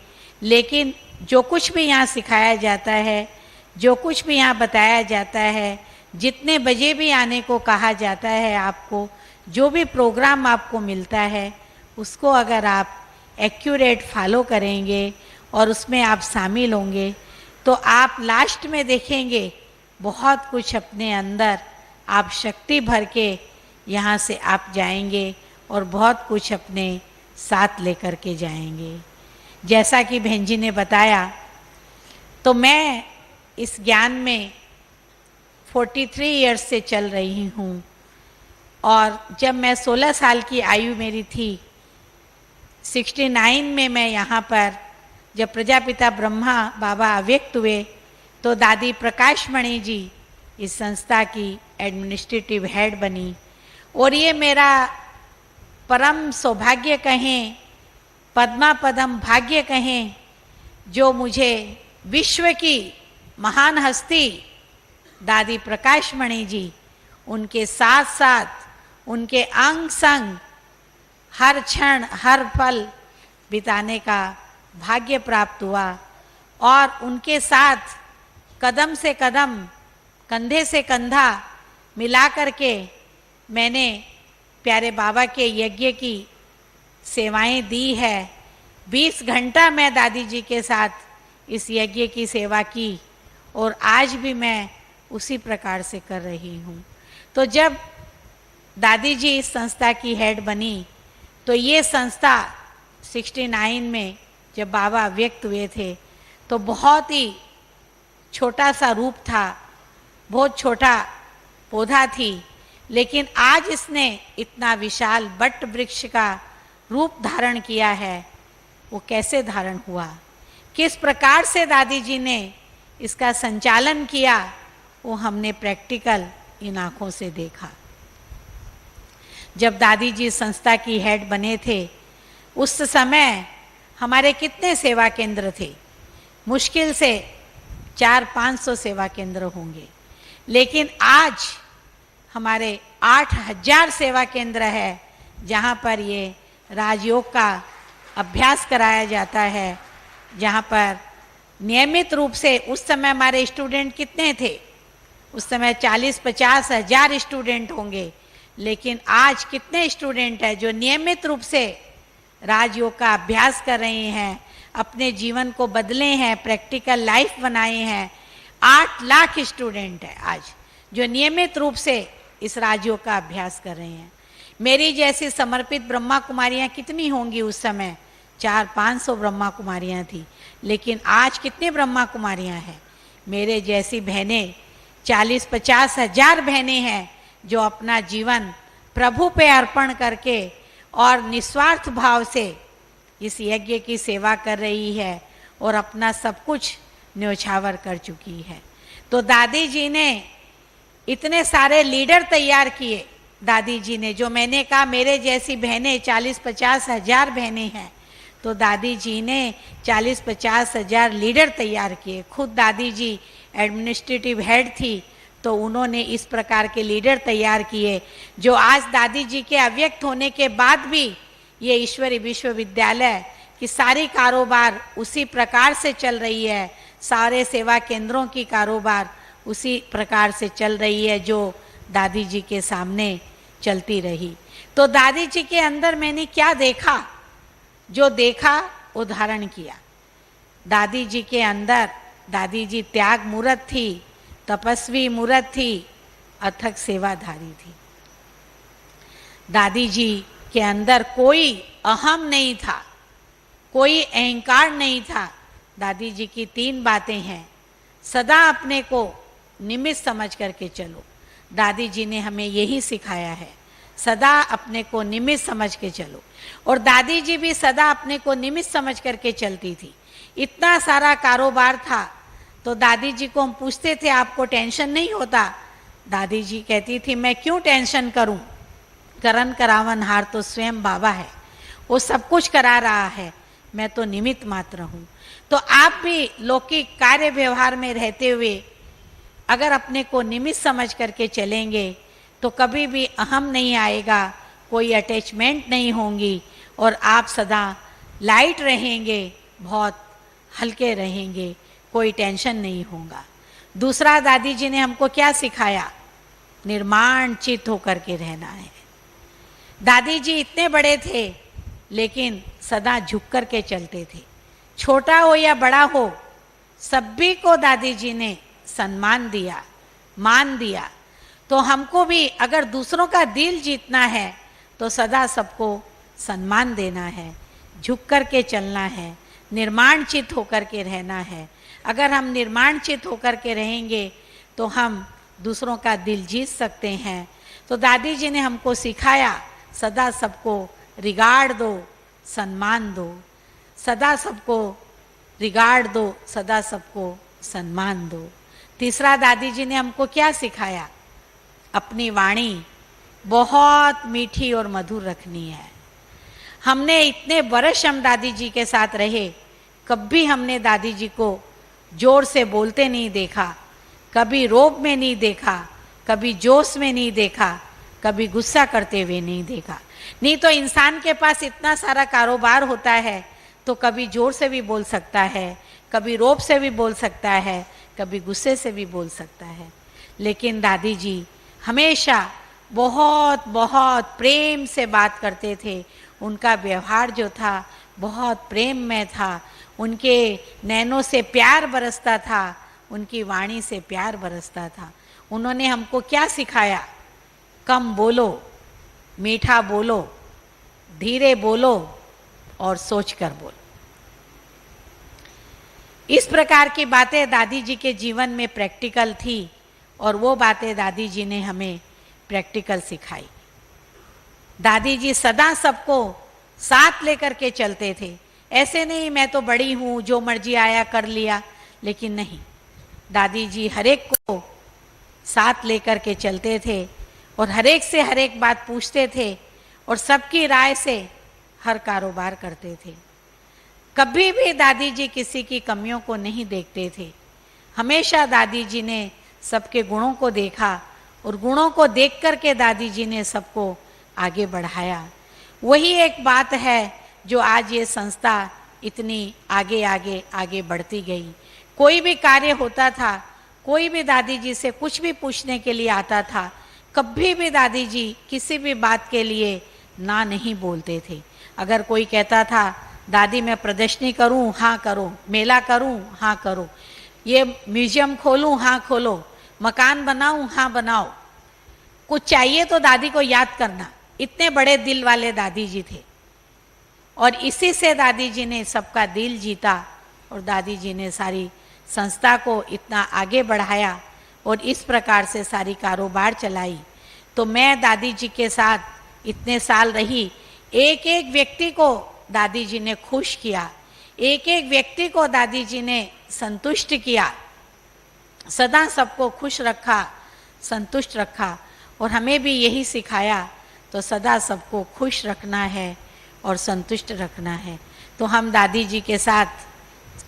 लेकिन जो कुछ भी यहाँ सिखाया जाता है, जो कुछ भी यहाँ बताया जाता है, जितने बजे भी आने को कहा जाता है, आपको जो भी प्रोग्राम आपको मिलता है, उसको अगर आप एक्यूरेट फॉलो करेंगे और उसमें आप शामिल होंगे, तो आप लास्ट में देखेंगे बहुत कुछ अपने अंदर आप शक्ति भर के यहाँ से आप जाएंगे और बहुत कुछ अपने साथ लेकर के जाएंगे। जैसा कि बहन जी ने बताया, तो मैं इस ज्ञान में 43 इयर्स से चल रही हूँ। और जब मैं 16 साल की आयु मेरी थी, 69 में मैं यहाँ पर जब प्रजापिता ब्रह्मा बाबा अव्यक्त हुए, तो दादी प्रकाशमणि जी इस संस्था की एडमिनिस्ट्रेटिव हेड बनी। और ये मेरा परम सौभाग्य कहें, पद्मा पदम भाग्य कहें, जो मुझे विश्व की महान हस्ती दादी प्रकाशमणि जी, उनके साथ साथ उनके अंग संग हर क्षण हर पल बिताने का भाग्य प्राप्त हुआ। और उनके साथ कदम से कदम, कंधे से कंधा मिला करके मैंने प्यारे बाबा के यज्ञ की सेवाएं दी है। 20 घंटा मैं दादी जी के साथ इस यज्ञ की सेवा की और आज भी मैं उसी प्रकार से कर रही हूँ। तो जब दादी जी इस संस्था की हेड बनी, तो ये संस्था 69 में जब बाबा व्यक्त हुए थे, तो बहुत ही छोटा सा रूप था, बहुत छोटा पौधा थी। लेकिन आज इसने इतना विशाल बट वृक्ष का रूप धारण किया है। वो कैसे धारण हुआ, किस प्रकार से दादी जी ने इसका संचालन किया, वो हमने प्रैक्टिकल इन आँखों से देखा। जब दादी जी संस्था की हेड बने थे, उस समय हमारे कितने सेवा केंद्र थे? मुश्किल से 400-500 सेवा केंद्र होंगे। लेकिन आज हमारे 8000 सेवा केंद्र है, जहाँ पर ये राजयोग का अभ्यास कराया जाता है, जहाँ पर नियमित रूप से, उस समय हमारे स्टूडेंट कितने थे? उस समय 40-50 हजार स्टूडेंट होंगे। लेकिन आज कितने स्टूडेंट हैं जो नियमित रूप से राजयोग का अभ्यास कर रहे हैं, अपने जीवन को बदले हैं, प्रैक्टिकल लाइफ बनाए हैं? 8 लाख स्टूडेंट है आज जो नियमित रूप से इस राजयोग का अभ्यास कर रहे हैं। मेरी जैसी समर्पित ब्रह्मा कुमारियां कितनी होंगी उस समय? 400-500 ब्रह्मा कुमारियां थी, लेकिन आज कितने ब्रह्मा कुमारियां हैं? मेरे जैसी बहनें 40-50 हजार बहनें हैं जो अपना जीवन प्रभु पे अर्पण करके और निस्वार्थ भाव से इस यज्ञ की सेवा कर रही है और अपना सब कुछ न्योछावर कर चुकी है। तो दादी जी ने इतने सारे लीडर तैयार किए। दादी जी ने, जो मैंने कहा मेरे जैसी बहनें 40-50 हजार बहनें हैं, तो दादी जी ने 40-50 हजार लीडर तैयार किए। खुद दादी जी एडमिनिस्ट्रेटिव हेड थी, तो उन्होंने इस प्रकार के लीडर तैयार किए जो आज दादी जी के अव्यक्त होने के बाद भी ये ईश्वरी विश्वविद्यालय की सारी कारोबार उसी प्रकार से चल रही है। सारे सेवा केंद्रों की कारोबार उसी प्रकार से चल रही है जो दादी जी के सामने चलती रही। तो दादी जी के अंदर मैंने क्या देखा? जो देखा वो धारण किया। दादी जी के अंदर, दादी जी त्याग मूर्त थी, तपस्वी मूर्त थी, अथक सेवाधारी थी। दादी जी के अंदर कोई अहम नहीं था, कोई अहंकार नहीं था। दादी जी की 3 बातें हैं। सदा अपने को निमित्त समझ करके चलो। दादी जी ने हमें यही सिखाया है, सदा अपने को निमित्त समझ के चलो। और दादी जी भी सदा अपने को निमित्त समझ करके चलती थी। इतना सारा कारोबार था, तो दादी जी को हम पूछते थे आपको टेंशन नहीं होता? दादी जी कहती थी मैं क्यों टेंशन करूं, करन करावन हार तो स्वयं बाबा है, वो सब कुछ करा रहा है, मैं तो निमित्त मात्र हूं। तो आप भी लौकिक कार्य व्यवहार में रहते हुए अगर अपने को निमित्त समझ करके चलेंगे तो कभी भी अहम नहीं आएगा, कोई अटैचमेंट नहीं होंगी और आप सदा लाइट रहेंगे, बहुत हल्के रहेंगे, कोई टेंशन नहीं होगा। दूसरा, दादी जी ने हमको क्या सिखाया? निर्माण चित्त होकर के रहना है। दादी जी इतने बड़े थे लेकिन सदा झुक कर के चलते थे। छोटा हो या बड़ा हो, सभी को दादी जी ने सम्मान दिया, मान दिया। तो हमको भी अगर दूसरों का दिल जीतना है तो सदा सबको सम्मान देना है, झुक कर के चलना है, निर्माण चित्त होकर के रहना है। अगर हम निर्माण चित्त होकर के रहेंगे तो हम दूसरों का दिल जीत सकते हैं। तो दादी जी ने हमको सिखाया सदा सबको रिगार्ड दो, सम्मान दो, सदा सबको रिगार्ड दो, सदा सबको सम्मान दो। तीसरा, दादी जी ने हमको क्या सिखाया? अपनी वाणी बहुत मीठी और मधुर रखनी है। हमने इतने वर्ष हम दादी जी के साथ रहे, कभी हमने दादी जी को जोर से बोलते नहीं देखा, कभी रोब में नहीं देखा, कभी जोश में नहीं देखा, कभी गुस्सा करते हुए नहीं देखा। नहीं तो इंसान के पास इतना सारा कारोबार होता है तो कभी जोर से भी बोल सकता है, कभी रोब से भी बोल सकता है, कभी गुस्से से भी बोल सकता है। लेकिन दादी जी हमेशा बहुत बहुत प्रेम से बात करते थे। उनका व्यवहार जो था बहुत प्रेम में था, उनके नैनों से प्यार बरसता था, उनकी वाणी से प्यार बरसता था। उन्होंने हमको क्या सिखाया? कम बोलो, मीठा बोलो, धीरे बोलो और सोच कर बोलो। इस प्रकार की बातें दादी जी के जीवन में प्रैक्टिकल थी और वो बातें दादी जी ने हमें प्रैक्टिकल सिखाई। दादी जी सदा सबको साथ लेकर के चलते थे। ऐसे नहीं मैं तो बड़ी हूँ, जो मर्जी आया कर लिया, लेकिन नहीं, दादी जी हरेक को साथ लेकर के चलते थे और हरेक से हरेक बात पूछते थे और सबकी राय से हर कारोबार करते थे। कभी भी दादी जी किसी की कमियों को नहीं देखते थे। हमेशा दादी जी ने सबके गुणों को देखा और गुणों को देख कर के दादी जी ने सबको आगे बढ़ाया। वही एक बात है जो आज ये संस्था इतनी आगे आगे आगे बढ़ती गई। कोई भी कार्य होता था, कोई भी दादी जी से कुछ भी पूछने के लिए आता था, कभी भी दादी जी किसी भी बात के लिए ना नहीं बोलते थे। अगर कोई कहता था दादी मैं प्रदर्शनी करूं, हाँ करो, मेला करूं, हाँ करो, ये म्यूजियम खोलूं, हाँ खोलो, मकान बनाऊं, हाँ बनाओ, कुछ चाहिए तो दादी को याद करना, इतने बड़े दिल वाले दादी जी थे। और इसी से दादी जी ने सबका दिल जीता और दादी जी ने सारी संस्था को इतना आगे बढ़ाया और इस प्रकार से सारी कारोबार चलाई। तो मैं दादी जी के साथ इतने साल रही, एक एक व्यक्ति को दादी जी ने खुश किया, एक एक व्यक्ति को दादी जी ने संतुष्ट किया, सदा सबको खुश रखा, संतुष्ट रखा। और हमें भी यही सिखाया, तो सदा सबको खुश रखना है और संतुष्ट रखना है। तो हम दादी जी के साथ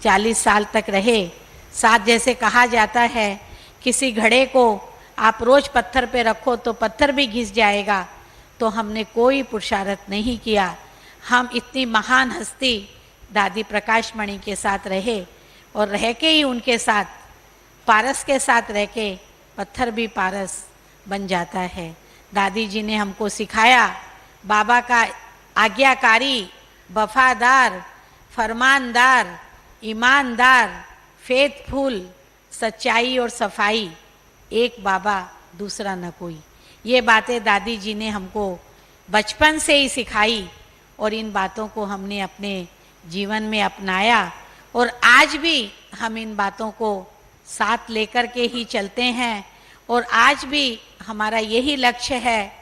40 साल तक रहे। साथ जैसे कहा जाता है, किसी घड़े को आप रोज पत्थर पे रखो तो पत्थर भी घिस जाएगा, तो हमने कोई पुरुषार्थ नहीं किया। हम इतनी महान हस्ती दादी प्रकाश मणि के साथ रहे और रह के ही उनके साथ, पारस के साथ रह के पत्थर भी पारस बन जाता है। दादी जी ने हमको सिखाया, बाबा का आज्ञाकारी, वफादार, फरमानदार, ईमानदार, फेथफुल, सच्चाई और सफाई, एक बाबा दूसरा न कोई। ये बातें दादी जी ने हमको बचपन से ही सिखाई और इन बातों को हमने अपने जीवन में अपनाया और आज भी हम इन बातों को साथ लेकर के ही चलते हैं। और आज भी हमारा यही लक्ष्य है,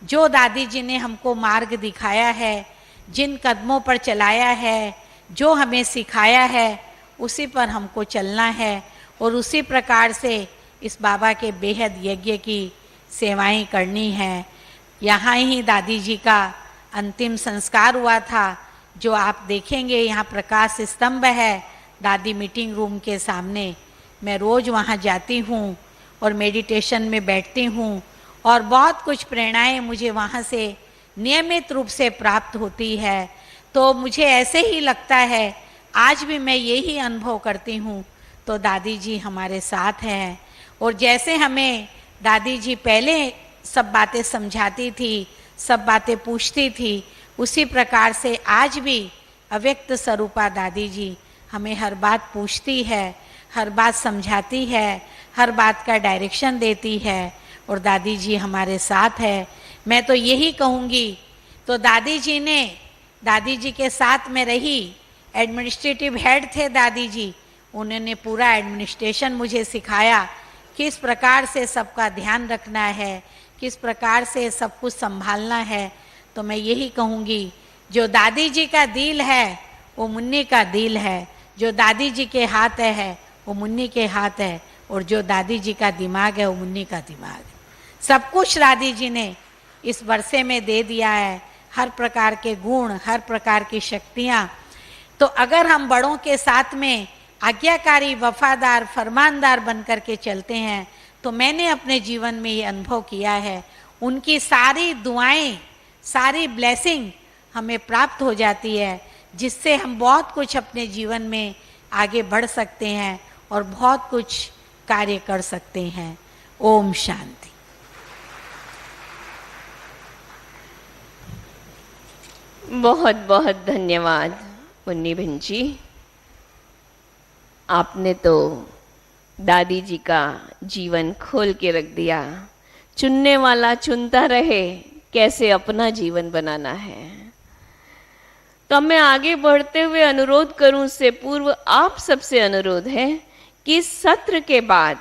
जो दादी जी ने हमको मार्ग दिखाया है, जिन कदमों पर चलाया है, जो हमें सिखाया है, उसी पर हमको चलना है और उसी प्रकार से इस बाबा के बेहद यज्ञ की सेवाएं करनी है। यहाँ ही दादी जी का अंतिम संस्कार हुआ था, जो आप देखेंगे यहाँ प्रकाश स्तंभ है दादी मीटिंग रूम के सामने। मैं रोज़ वहाँ जाती हूँ और मेडिटेशन में बैठती हूँ और बहुत कुछ प्रेरणाएं मुझे वहाँ से नियमित रूप से प्राप्त होती है। तो मुझे ऐसे ही लगता है, आज भी मैं यही अनुभव करती हूँ, तो दादी जी हमारे साथ हैं। और जैसे हमें दादी जी पहले सब बातें समझाती थी, सब बातें पूछती थी, उसी प्रकार से आज भी अव्यक्त स्वरूपा दादी जी हमें हर बात पूछती है, हर बात समझाती है, हर बात का डायरेक्शन देती है और दादी जी हमारे साथ है। मैं तो यही कहूँगी, तो दादी जी ने, दादी जी के साथ में रही, एडमिनिस्ट्रेटिव हेड थे दादी जी, उन्होंने पूरा एडमिनिस्ट्रेशन मुझे सिखाया, किस प्रकार से सबका ध्यान रखना है, किस प्रकार से सब कुछ संभालना है। तो मैं यही कहूँगी, जो दादी जी का दिल है वो मुन्नी का दिल है, जो दादी जी के हाथ है वो मुन्नी के हाथ है, और जो दादी जी का दिमाग है वो मुन्नी का दिमाग है। सब कुछ दादी जी ने इस वर्षे में दे दिया है, हर प्रकार के गुण, हर प्रकार की शक्तियाँ। तो अगर हम बड़ों के साथ में आज्ञाकारी, वफादार, फरमानदार बन कर के चलते हैं, तो मैंने अपने जीवन में ये अनुभव किया है, उनकी सारी दुआएं, सारी ब्लेसिंग हमें प्राप्त हो जाती है, जिससे हम बहुत कुछ अपने जीवन में आगे बढ़ सकते हैं और बहुत कुछ कार्य कर सकते हैं। ओम शांति। बहुत बहुत धन्यवाद मुन्नी बहन जी, आपने तो दादी जी का जीवन खोल के रख दिया। चुनने वाला चुनता रहे, कैसे अपना जीवन बनाना है। तो मैं आगे बढ़ते हुए अनुरोध करूं, उससे पूर्व आप सबसे अनुरोध है कि सत्र के बाद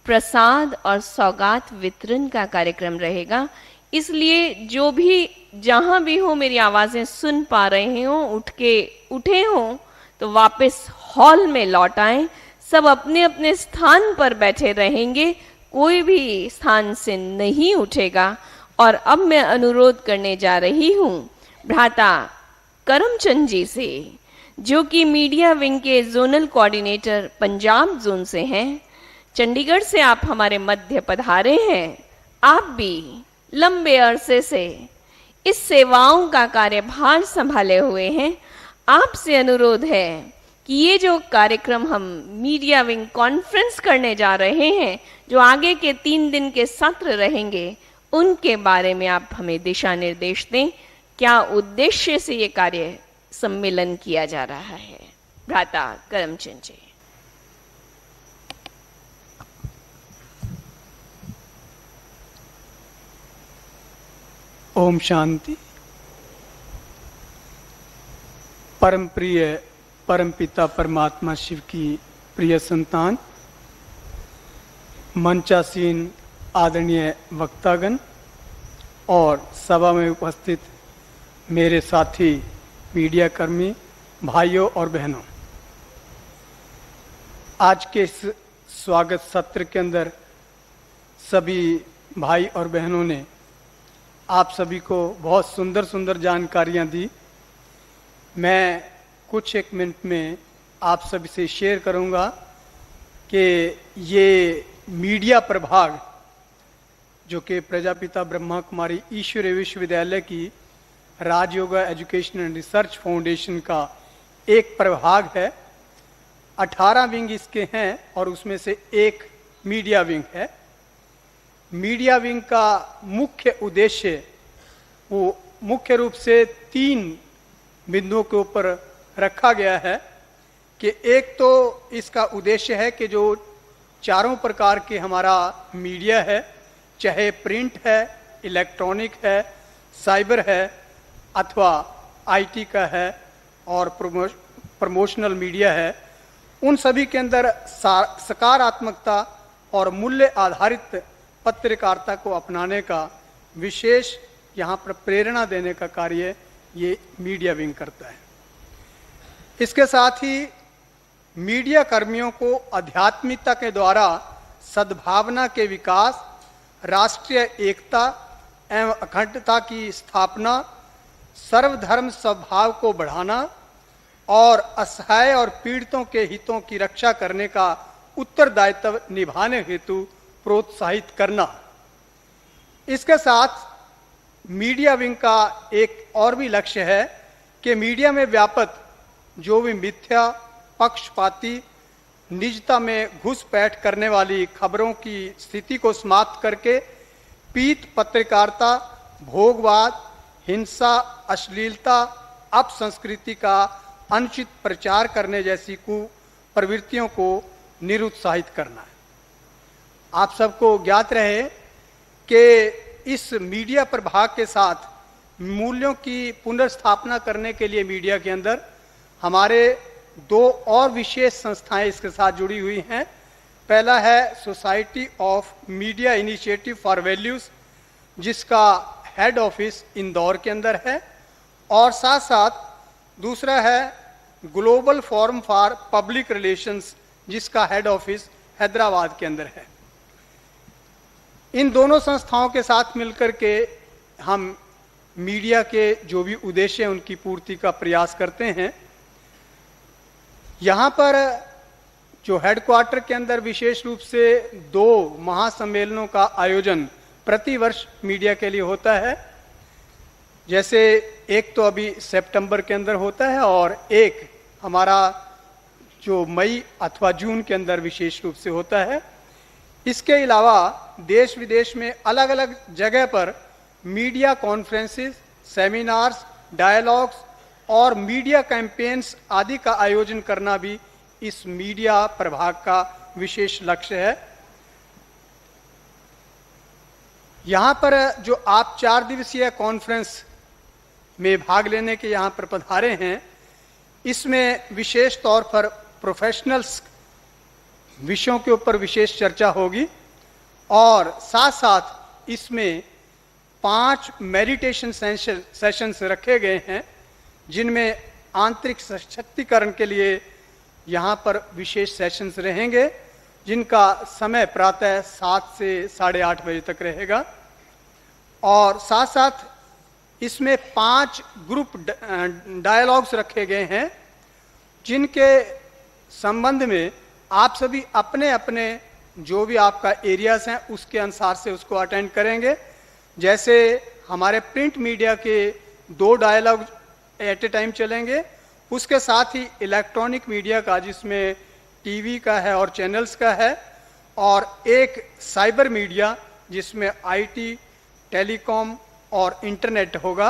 प्रसाद और सौगात वितरण का कार्यक्रम रहेगा। इसलिए जो भी जहां भी हो मेरी आवाजें सुन पा रहे हो, उठे हो तो वापस हॉल में लौट आएं। सब अपने अपने स्थान पर बैठे रहेंगे, कोई भी स्थान से नहीं उठेगा। और अब मैं अनुरोध करने जा रही हूं भ्राता करमचंद जी से, जो कि मीडिया विंग के जोनल कोऑर्डिनेटर पंजाब जोन से हैं। चंडीगढ़ से आप हमारे मध्य पधारे हैं। आप भी लंबे अरसे से इस सेवाओं का कार्यभार संभाले हुए हैं। आपसे अनुरोध है कि ये जो कार्यक्रम हम मीडिया विंग कॉन्फ्रेंस करने जा रहे हैं, जो आगे के 3 दिन के सत्र रहेंगे, उनके बारे में आप हमें दिशा निर्देश दें। क्या उद्देश्य से ये कार्य सम्मेलन किया जा रहा है? भ्राता करमचंद जी। ओम शांति। परम प्रिय परम पिता परमात्मा शिव की प्रिय संतान, मंचासीन आदरणीय वक्तागण और सभा में उपस्थित मेरे साथी मीडिया कर्मी भाइयों और बहनों, आज के इस स्वागत सत्र के अंदर सभी भाई और बहनों ने आप सभी को बहुत सुंदर सुंदर जानकारियां दी। मैं कुछ एक मिनट में आप सभी से शेयर करूंगा कि ये मीडिया प्रभाग जो कि प्रजापिता ब्रह्मा कुमारी ईश्वरीय विश्वविद्यालय की Rajyoga education and research foundation का एक प्रभाग है। 18 विंग इसके हैं और उसमें से एक मीडिया विंग है। मीडिया विंग का मुख्य उद्देश्य वो मुख्य रूप से 3 बिंदुओं के ऊपर रखा गया है कि एक तो इसका उद्देश्य है कि जो चारों प्रकार के हमारा मीडिया है, चाहे प्रिंट है, इलेक्ट्रॉनिक है, साइबर है अथवा आईटी का है और प्रमोशनल मीडिया है, उन सभी के अंदर सकारात्मकता और मूल्य आधारित पत्रकारिता को अपनाने का विशेष यहाँ पर प्रेरणा देने का कार्य ये मीडिया विंग करता है। इसके साथ ही मीडिया कर्मियों को आध्यात्मिकता के द्वारा सद्भावना के विकास, राष्ट्रीय एकता एवं अखंडता की स्थापना, सर्वधर्म सद्भाव को बढ़ाना और असहाय और पीड़ितों के हितों की रक्षा करने का उत्तरदायित्व निभाने हेतु प्रोत्साहित करना। इसके साथ मीडिया विंग का एक और भी लक्ष्य है कि मीडिया में व्याप्त जो भी मिथ्या, पक्षपाती, निजता में घुसपैठ करने वाली खबरों की स्थिति को समाप्त करके पीत पत्रकारिता, भोगवाद, हिंसा, अश्लीलता, अपसंस्कृति का अनुचित प्रचार करने जैसी कुप्रवृत्तियों को निरुत्साहित करना है। आप सबको ज्ञात रहे कि इस मीडिया प्रभाग के साथ मूल्यों की पुनर्स्थापना करने के लिए मीडिया के अंदर हमारे 2 और विशेष संस्थाएं इसके साथ जुड़ी हुई हैं। पहला है society of media initiative for values, जिसका हेड ऑफिस इंदौर के अंदर है, और साथ साथ दूसरा है global forum for public relations, जिसका हेड ऑफिस हैदराबाद के अंदर है। इन दोनों संस्थाओं के साथ मिलकर के हम मीडिया के जो भी उद्देश्य हैं उनकी पूर्ति का प्रयास करते हैं। यहाँ पर जो हेडक्वार्टर के अंदर विशेष रूप से 2 महासम्मेलनों का आयोजन प्रतिवर्ष मीडिया के लिए होता है। जैसे एक तो अभी सितंबर के अंदर होता है और एक हमारा जो मई अथवा जून के अंदर विशेष रूप से होता है। इसके अलावा देश विदेश में अलग अलग जगह पर मीडिया कॉन्फ्रेंसेस, सेमिनार्स, डायलॉग्स और मीडिया कैंपेन्स आदि का आयोजन करना भी इस मीडिया प्रभाग का विशेष लक्ष्य है। यहाँ पर जो आप 4 दिवसीय कॉन्फ्रेंस में भाग लेने के यहाँ पर पधारे हैं, इसमें विशेष तौर पर प्रोफेशनल्स विषयों के ऊपर विशेष चर्चा होगी और साथ साथ इसमें 5 मेडिटेशन सेशंस रखे गए हैं, जिनमें आंतरिक सशक्तिकरण के लिए यहाँ पर विशेष सेशंस रहेंगे, जिनका समय प्रातः 7 से 8:30 बजे तक रहेगा। और साथ साथ इसमें 5 ग्रुप डायलॉग्स रखे गए हैं, जिनके संबंध में आप सभी अपने अपने जो भी आपका एरियाज हैं उसके अनुसार से उसको अटेंड करेंगे। जैसे हमारे प्रिंट मीडिया के 2 डायलॉग एट ए टाइम चलेंगे, उसके साथ ही इलेक्ट्रॉनिक मीडिया का जिसमें टीवी का है और चैनल्स का है, और एक साइबर मीडिया जिसमें आईटी, टेलीकॉम और इंटरनेट होगा,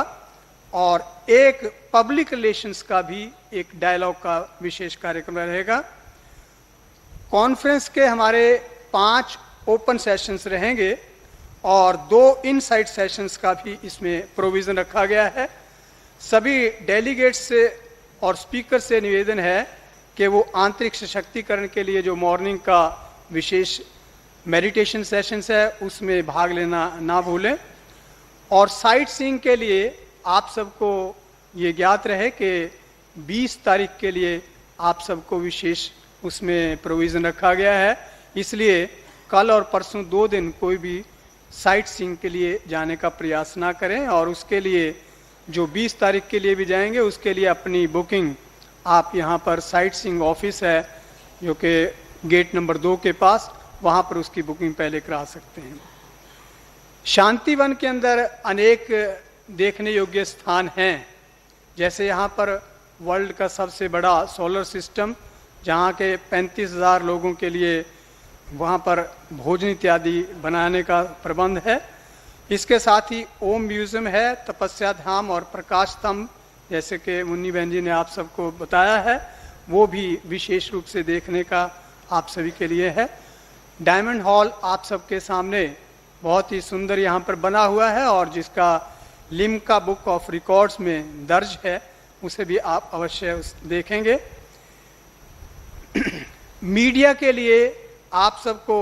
और एक पब्लिक रिलेशंस का भी एक डायलॉग का विशेष कार्यक्रम रहेगा। कॉन्फ्रेंस के हमारे 5 ओपन सेशंस रहेंगे और 2 इनसाइट सेशंस का भी इसमें प्रोविज़न रखा गया है। सभी डेलीगेट्स से और स्पीकर से निवेदन है कि वो आंतरिक सशक्तिकरण के लिए जो मॉर्निंग का विशेष मेडिटेशन सेशंस है उसमें भाग लेना ना भूलें। और साइट सीइंग के लिए आप सबको ये ज्ञात रहे कि 20 तारीख के लिए आप सबको विशेष उसमें प्रोविज़न रखा गया है, इसलिए कल और परसों 2 दिन कोई भी साइट सीइंग के लिए जाने का प्रयास ना करें। और उसके लिए जो 20 तारीख के लिए भी जाएंगे उसके लिए अपनी बुकिंग आप यहाँ पर साइट सीइंग ऑफिस है जो कि गेट नंबर 2 के पास, वहाँ पर उसकी बुकिंग पहले करा सकते हैं। शांतिवन के अंदर अनेक देखने योग्य स्थान हैं, जैसे यहाँ पर वर्ल्ड का सबसे बड़ा सोलर सिस्टम जहाँ के 35,000 लोगों के लिए वहाँ पर भोजन इत्यादि बनाने का प्रबंध है। इसके साथ ही ओम म्यूजियम है, तपस्या धाम और प्रकाश स्तंभ जैसे कि मुन्नी बहन जी ने आप सबको बताया है, वो भी विशेष रूप से देखने का आप सभी के लिए है। डायमंड हॉल आप सबके सामने बहुत ही सुंदर यहाँ पर बना हुआ है और जिसका लिम्का बुक ऑफ रिकॉर्ड्स में दर्ज है, उसे भी आप अवश्य देखेंगे। मीडिया के लिए आप सबको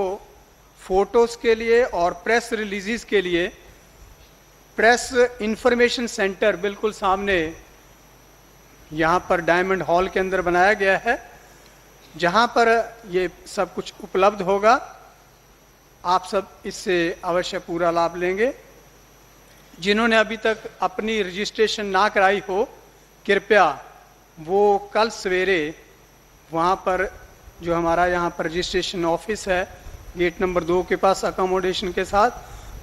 फोटोज के लिए और प्रेस रिलीजेस के लिए प्रेस इंफॉर्मेशन सेंटर बिल्कुल सामने यहाँ पर डायमंड हॉल के अंदर बनाया गया है, जहाँ पर ये सब कुछ उपलब्ध होगा। आप सब इससे अवश्य पूरा लाभ लेंगे। जिन्होंने अभी तक अपनी रजिस्ट्रेशन ना कराई हो, कृपया वो कल सवेरे वहाँ पर जो हमारा यहाँ पर रजिस्ट्रेशन ऑफिस है गेट नंबर 2 के पास अकोमोडेशन के साथ,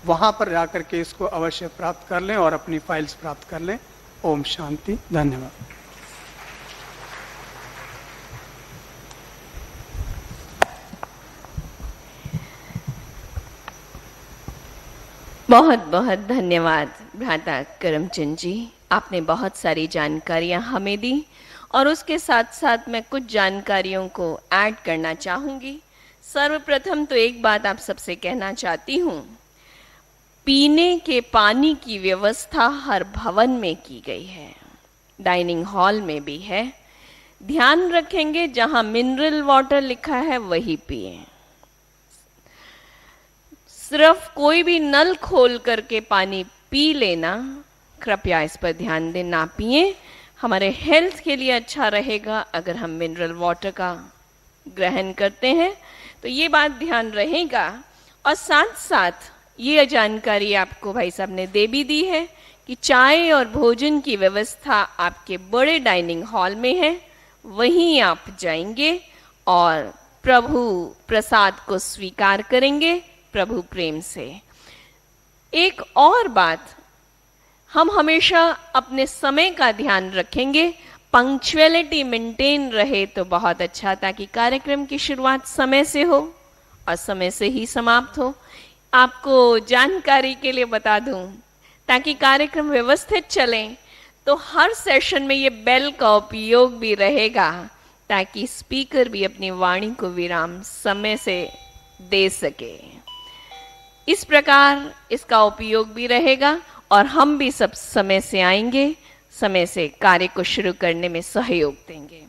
वहाँ पर जाकर के इसको अवश्य प्राप्त कर लें और अपनी फाइल्स प्राप्त कर लें। ओम शांति, धन्यवाद। बहुत बहुत धन्यवाद भ्राता करमचंद जी, आपने बहुत सारी जानकारियां हमें दी और उसके साथ साथ मैं कुछ जानकारियों को ऐड करना चाहूँगी। सर्वप्रथम तो एक बात आप सबसे कहना चाहती हूँ, पीने के पानी की व्यवस्था हर भवन में की गई है, डाइनिंग हॉल में भी है। ध्यान रखेंगे जहाँ मिनरल वाटर लिखा है वही पिए। सिर्फ कोई भी नल खोल करके पानी पी लेना, कृपया इस पर ध्यान दें, ना पिए। हमारे हेल्थ के लिए अच्छा रहेगा अगर हम मिनरल वाटर का ग्रहण करते हैं, तो ये बात ध्यान रहेगा। और साथ साथ ये जानकारी आपको भाई साहब ने दे भी दी है कि चाय और भोजन की व्यवस्था आपके बड़े डाइनिंग हॉल में है, वहीं आप जाएंगे और प्रभु प्रसाद को स्वीकार करेंगे प्रभु प्रेम से। एक और बात, हम हमेशा अपने समय का ध्यान रखेंगे, पंक्चुअलिटी मेंटेन रहे तो बहुत अच्छा, ताकि कार्यक्रम की शुरुआत समय से हो और समय से ही समाप्त हो। आपको जानकारी के लिए बता दूं, ताकि कार्यक्रम व्यवस्थित चले, तो हर सेशन में ये बेल का उपयोग भी रहेगा, ताकि स्पीकर भी अपनी वाणी को विराम समय से दे सके। इस प्रकार इसका उपयोग भी रहेगा और हम भी सब समय से आएंगे, समय से कार्य को शुरू करने में सहयोग देंगे।